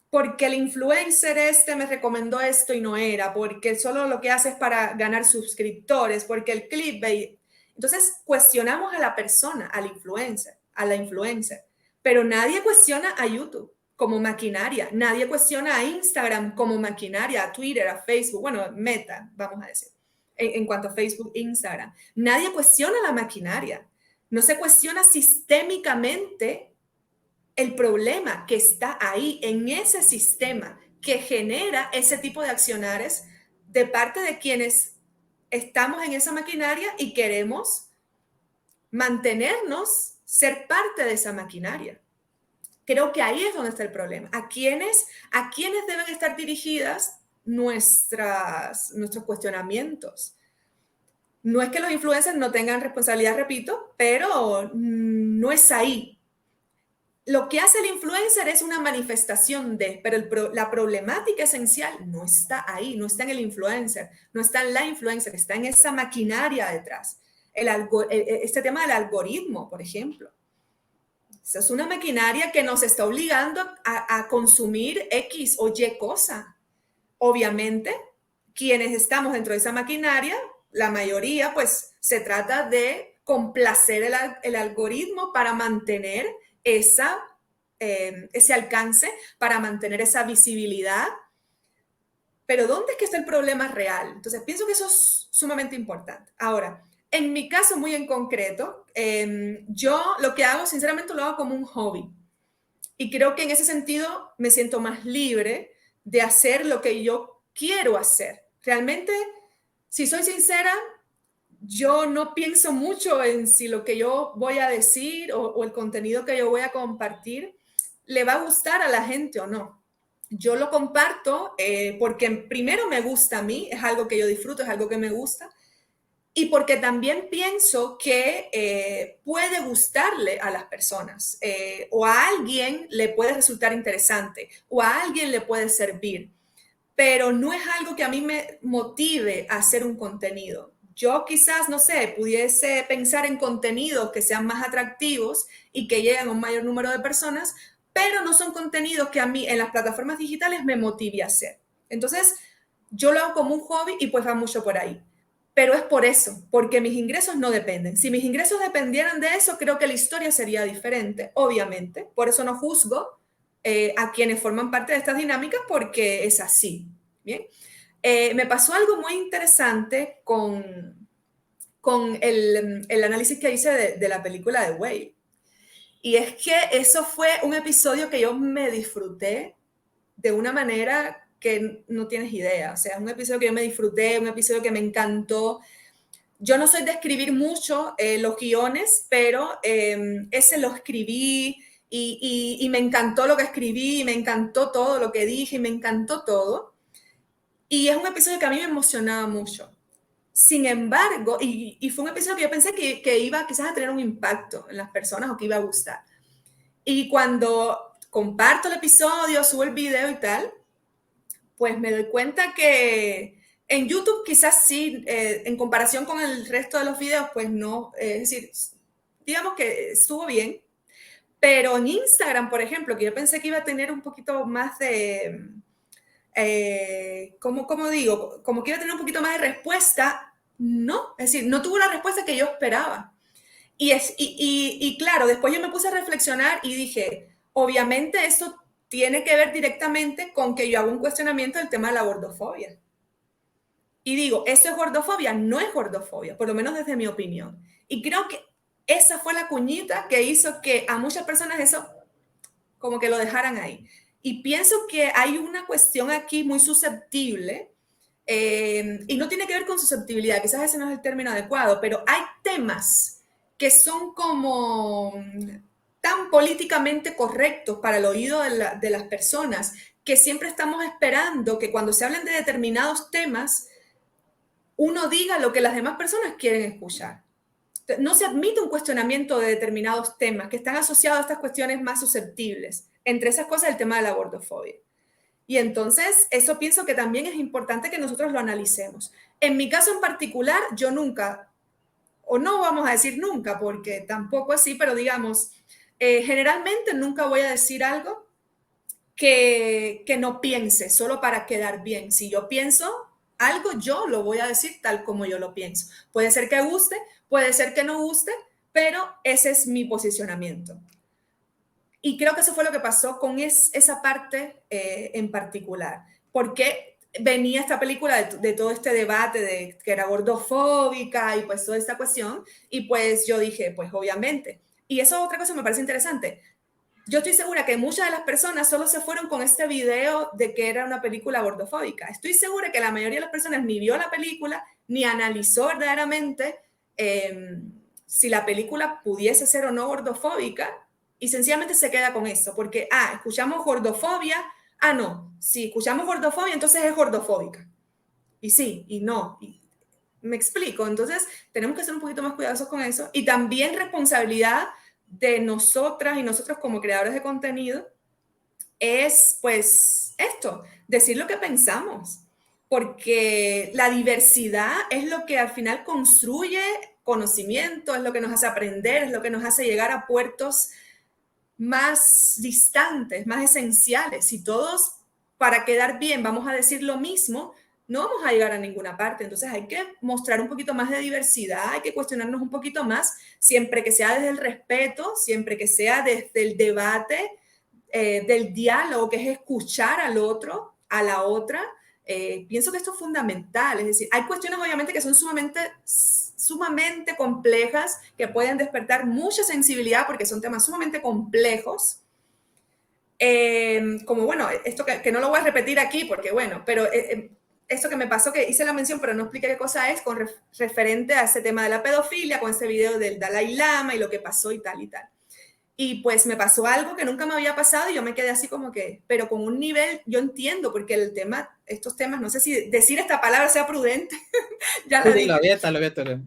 Porque el influencer este me recomendó esto y no era, porque solo lo que hace es para ganar suscriptores, porque el clickbait. Entonces cuestionamos a la persona, al influencer, a la influencer, pero nadie cuestiona a YouTube como maquinaria, nadie cuestiona a Instagram como maquinaria, a Twitter, a Facebook, bueno, Meta, vamos a decir, en cuanto a Facebook, Instagram. Nadie cuestiona la maquinaria, no se cuestiona sistémicamente el problema que está ahí en ese sistema que genera ese tipo de accionares de parte de quienes estamos en esa maquinaria y queremos mantenernos, ser parte de esa maquinaria. Creo que ahí es donde está el problema. A quiénes deben estar dirigidas nuestros cuestionamientos? No es que los influencers no tengan responsabilidad, repito, pero no es ahí. Lo que hace el influencer es una manifestación pero la problemática esencial no está ahí, no está en el influencer, no está en la influencer, está en esa maquinaria detrás. Este tema del algoritmo, por ejemplo. Esa es una maquinaria que nos está obligando a consumir X o Y cosa. Obviamente, quienes estamos dentro de esa maquinaria, la mayoría, pues se trata de complacer el algoritmo para mantener ese alcance, para mantener esa visibilidad. Pero ¿dónde es que está el problema real? Entonces, pienso que eso es sumamente importante. Ahora, en mi caso muy en concreto, yo lo que hago, sinceramente, lo hago como un hobby. Y creo que en ese sentido me siento más libre de hacer lo que yo quiero hacer. Realmente, si soy sincera, yo no pienso mucho en si lo que yo voy a decir o el contenido que yo voy a compartir le va a gustar a la gente o no. Yo lo comparto porque primero me gusta a mí, es algo que yo disfruto, es algo que me gusta, y porque también pienso que puede gustarle a las personas o a alguien le puede resultar interesante o a alguien le puede servir, pero no es algo que a mí me motive a hacer un contenido. Yo quizás, no sé, pudiese pensar en contenidos que sean más atractivos y que lleguen a un mayor número de personas, pero no son contenidos que a mí en las plataformas digitales me motive a hacer. Entonces, yo lo hago como un hobby y pues va mucho por ahí. Pero es por eso, porque mis ingresos no dependen. Si mis ingresos dependieran de eso, creo que la historia sería diferente, obviamente. Por eso no juzgo a quienes forman parte de estas dinámicas, porque es así. Bien. Me pasó algo muy interesante con el análisis que hice de la película de Whale. Y es que eso fue un episodio que yo me disfruté de una manera que no tienes idea. O sea, es un episodio que yo me disfruté, un episodio que me encantó. Yo no soy de escribir mucho los guiones, pero ese lo escribí y me encantó lo que escribí, y me encantó todo lo que dije, y me encantó todo. Y es un episodio que a mí me emocionaba mucho. Sin embargo, y fue un episodio que yo pensé que iba quizás a tener un impacto en las personas o que iba a gustar. Y cuando comparto el episodio, subo el video y tal, pues me doy cuenta que en YouTube quizás sí, en comparación con el resto de los videos, pues no, es decir, digamos que estuvo bien, pero en Instagram, por ejemplo, que yo pensé que iba a tener un poquito más de, ¿cómo digo? Como que iba a tener un poquito más de respuesta, no, es decir, no tuvo la respuesta que yo esperaba. Y claro, después yo me puse a reflexionar y dije, obviamente esto tiene que ver directamente con que yo hago un cuestionamiento del tema de la gordofobia. Y digo, ¿esto es gordofobia? No es gordofobia, por lo menos desde mi opinión. Y creo que esa fue la cuñita que hizo que a muchas personas eso como que lo dejaran ahí. Y pienso que hay una cuestión aquí muy susceptible y no tiene que ver con susceptibilidad, quizás ese no es el término adecuado, pero hay temas que son como tan políticamente correctos para el oído de las personas que siempre estamos esperando que cuando se hablen de determinados temas, uno diga lo que las demás personas quieren escuchar. No se admite un cuestionamiento de determinados temas que están asociados a estas cuestiones más susceptibles. Entre esas cosas, el tema de la gordofobia. Y entonces, eso pienso que también es importante que nosotros lo analicemos. En mi caso en particular, yo nunca, o no vamos a decir nunca, porque tampoco así, pero digamos, generalmente nunca voy a decir algo que no piense, solo para quedar bien. Si yo pienso algo, yo lo voy a decir tal como yo lo pienso. Puede ser que guste, puede ser que no guste, pero ese es mi posicionamiento. Y creo que eso fue lo que pasó con esa parte en particular, porque venía esta película de todo este debate de que era gordofóbica y pues toda esta cuestión, y pues yo dije, pues obviamente. Y eso otra cosa me parece interesante. Yo estoy segura que muchas de las personas solo se fueron con este video de que era una película gordofóbica. Estoy segura que la mayoría de las personas ni vio la película, ni analizó verdaderamente si la película pudiese ser o no gordofóbica, y sencillamente se queda con eso, porque, escuchamos gordofobia, no, si escuchamos gordofobia, entonces es gordofóbica. Y sí, y no, y me explico. Entonces, tenemos que ser un poquito más cuidadosos con eso, y también responsabilidad de nosotras y nosotros como creadores de contenido es, pues, esto, decir lo que pensamos, porque la diversidad es lo que al final construye conocimiento, es lo que nos hace aprender, es lo que nos hace llegar a puertos más distantes, más esenciales. Si todos, para quedar bien, vamos a decir lo mismo, no vamos a llegar a ninguna parte. Entonces hay que mostrar un poquito más de diversidad, hay que cuestionarnos un poquito más, siempre que sea desde el respeto, siempre que sea desde el debate, del diálogo, que es escuchar al otro, a la otra. Pienso que esto es fundamental. Es decir, hay cuestiones obviamente que son sumamente complejas, que pueden despertar mucha sensibilidad porque son temas sumamente complejos, Como bueno, esto que no lo voy a repetir aquí porque bueno, pero esto que me pasó, que hice la mención, pero no expliqué qué cosa es, con referente a ese tema de la pedofilia, con ese video del Dalai Lama y lo que pasó y tal y tal. Y pues me pasó algo que nunca me había pasado y yo me quedé así como que, pero con un nivel, yo entiendo, porque el tema, estos temas, no sé si decir esta palabra sea prudente, ya Sí, la dilo, dije. aviéntalo, aviéntalo.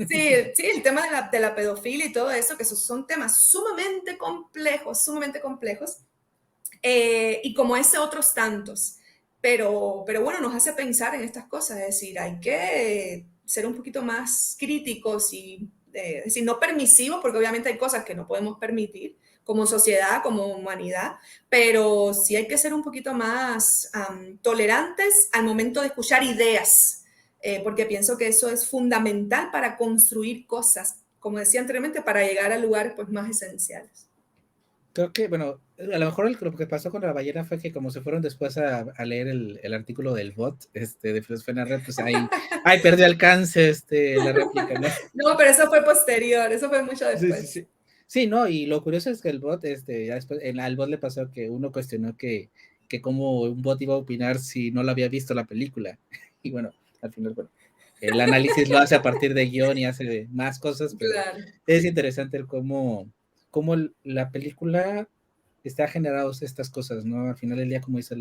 Sí, sí, el tema de la pedofilia y todo eso, que esos son temas sumamente complejos, y como ese otros tantos. Pero bueno, nos hace pensar en estas cosas, es decir, hay que ser un poquito más críticos y, es decir, no permisivos, porque obviamente hay cosas que no podemos permitir como sociedad, como humanidad, pero sí hay que ser un poquito más tolerantes al momento de escuchar ideas, porque pienso que eso es fundamental para construir cosas, como decía anteriormente, para llegar a lugares pues, más esenciales. Creo que, bueno, a lo mejor lo que pasó con la ballena fue que como se fueron después a leer el artículo del bot de Filosofía en la Red, pues ahí perdió alcance la réplica, ¿no? No, pero eso fue posterior, eso fue mucho Sí, sí, después. sí. Sí, no, y lo curioso es que el bot, ya después, al bot le pasó que uno cuestionó que cómo un bot iba a opinar si no lo había visto la película. Y bueno, al final, bueno, el análisis lo hace a partir de guión y hace más cosas, pero Claro. es interesante el cómo la película está generando estas cosas, ¿no? Al final del día, como dice,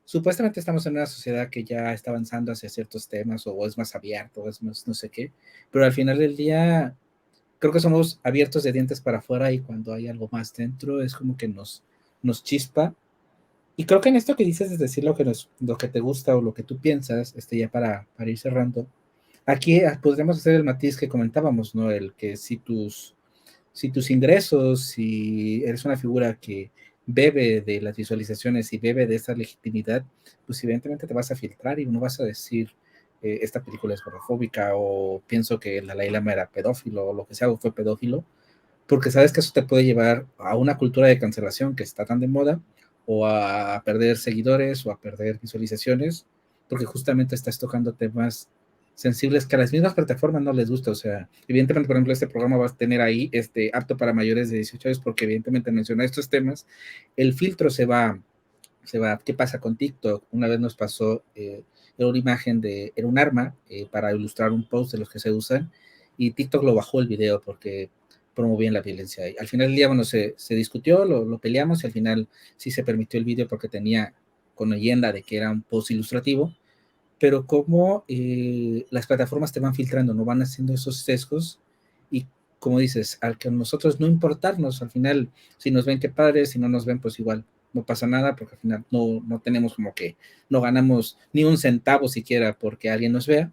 supuestamente estamos en una sociedad que ya está avanzando hacia ciertos temas o es más abierto, o es más no sé qué, pero al final del día creo que somos abiertos de dientes para afuera y cuando hay algo más dentro es como que nos chispa. Y creo que en esto que dices es decir lo que te gusta o lo que tú piensas, ya para ir cerrando, aquí podríamos hacer el matiz que comentábamos, ¿no? El que si tus ingresos, si eres una figura que bebe de las visualizaciones y bebe de esta legitimidad, pues evidentemente te vas a filtrar y no vas a decir esta película es homofóbica o pienso que la Dalai Lama era pedófilo o lo que sea o fue pedófilo, porque sabes que eso te puede llevar a una cultura de cancelación que está tan de moda o a perder seguidores o a perder visualizaciones, porque justamente estás tocando temas sensibles que a las mismas plataformas no les gusta. O sea, evidentemente, por ejemplo, este programa va a tener ahí apto para mayores de 18 años porque evidentemente menciona estos temas. El filtro se va. ¿Qué pasa con TikTok? Una vez nos pasó, era una imagen era un arma para ilustrar un post de los que se usan y TikTok lo bajó el video porque promovían la violencia. Y al final del día, bueno, se discutió, lo peleamos y al final sí se permitió el video porque tenía con leyenda de que era un post ilustrativo, pero como las plataformas te van filtrando, no van haciendo esos sesgos y como dices, al que a nosotros no importarnos, al final, si nos ven, qué padre, si no nos ven, pues igual, no pasa nada, porque al final no tenemos como que, no ganamos ni un centavo siquiera porque alguien nos vea.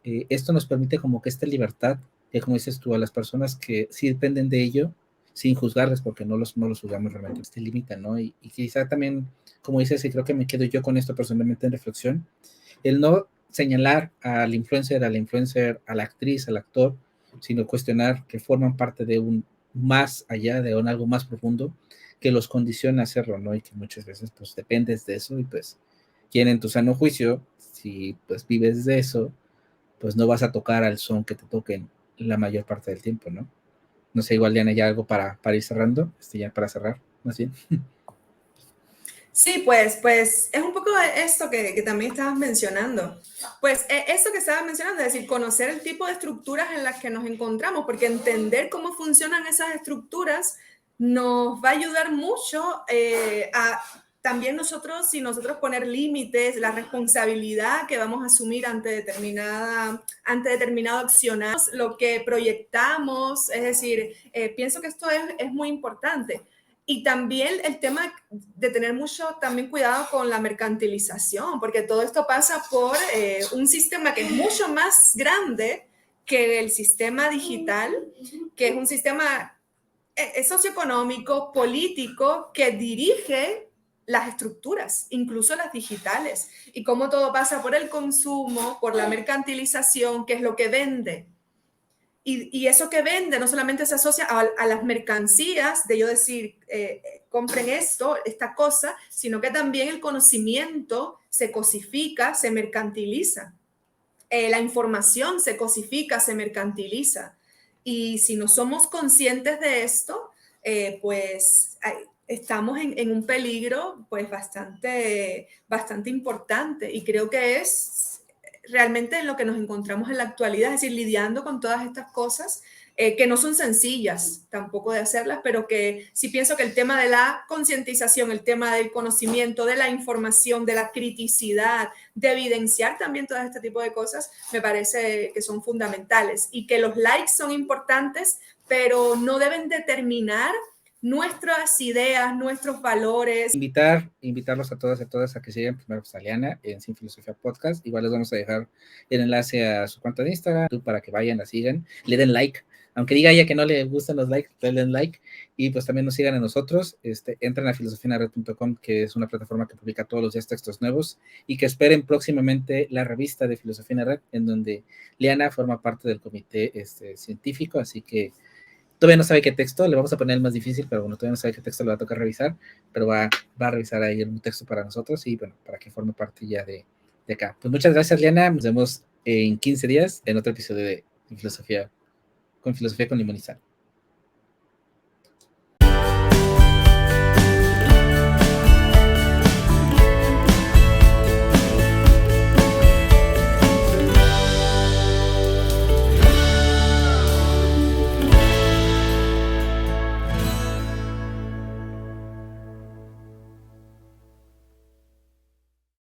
Esto nos permite como que esta libertad, que como dices tú, a las personas que sí dependen de ello, sin juzgarles, porque no los juzgamos realmente, te limita, ¿no? Y quizá también, como dices, y creo que me quedo yo con esto personalmente en reflexión, el no señalar al influencer, a la actriz, al actor, sino cuestionar que forman parte de un más allá, de un algo más profundo, que los condiciona a hacerlo, ¿no? Y que muchas veces, pues, dependes de eso y, pues, quien en tu sano juicio, si, pues, vives de eso, pues, no vas a tocar al son que te toquen la mayor parte del tiempo, ¿no? No sé, igual, Diana, ya algo para ir cerrando, ya para cerrar, más bien. Sí, pues es un poco esto que también estabas mencionando. Pues eso que estabas mencionando, es decir, conocer el tipo de estructuras en las que nos encontramos, porque entender cómo funcionan esas estructuras nos va a ayudar mucho a también si nosotros poner límites, la responsabilidad que vamos a asumir ante determinado accionar, lo que proyectamos, es decir, pienso que esto es muy importante. Y también el tema de tener mucho también cuidado con la mercantilización, porque todo esto pasa por un sistema que es mucho más grande que el sistema digital, que es un sistema socioeconómico, político, que dirige las estructuras, incluso las digitales, y cómo todo pasa por el consumo, por la mercantilización, que es lo que vende. Y eso que vende no solamente se asocia a las mercancías, de yo decir, compren esta cosa, sino que también el conocimiento se cosifica, se mercantiliza. La información se cosifica, se mercantiliza. Y si no somos conscientes de esto, pues estamos en un peligro pues bastante importante, y creo que es realmente en lo que nos encontramos en la actualidad, es decir, lidiando con todas estas cosas que no son sencillas tampoco de hacerlas, pero que sí pienso que el tema de la concientización, el tema del conocimiento, de la información, de la criticidad, de evidenciar también todo este tipo de cosas, me parece que son fundamentales, y que los likes son importantes, pero no deben determinar nuestras ideas, nuestros valores. Invitarlos a todas y a todas a que sigan primero a Liana en Sin Filosofía Podcast. Igual les vamos a dejar el enlace a su cuenta de Instagram para que vayan, la sigan, le den like. Aunque diga ella que no le gustan los likes, le den like. Y pues también nos sigan a nosotros. Entren a filosofianared.com, que es una plataforma que publica todos los días textos nuevos. Y que esperen próximamente la revista de Filosofía en la Red, en donde Liana forma parte del comité científico. Así que todavía no sabe qué texto, le vamos a poner el más difícil, pero bueno, todavía no sabe qué texto le va a tocar revisar, pero va a revisar ahí un texto para nosotros y bueno, para que forme parte ya de acá. Pues muchas gracias, Liana. Nos vemos en 15 días en otro episodio de Filosofía con Limón y Sal.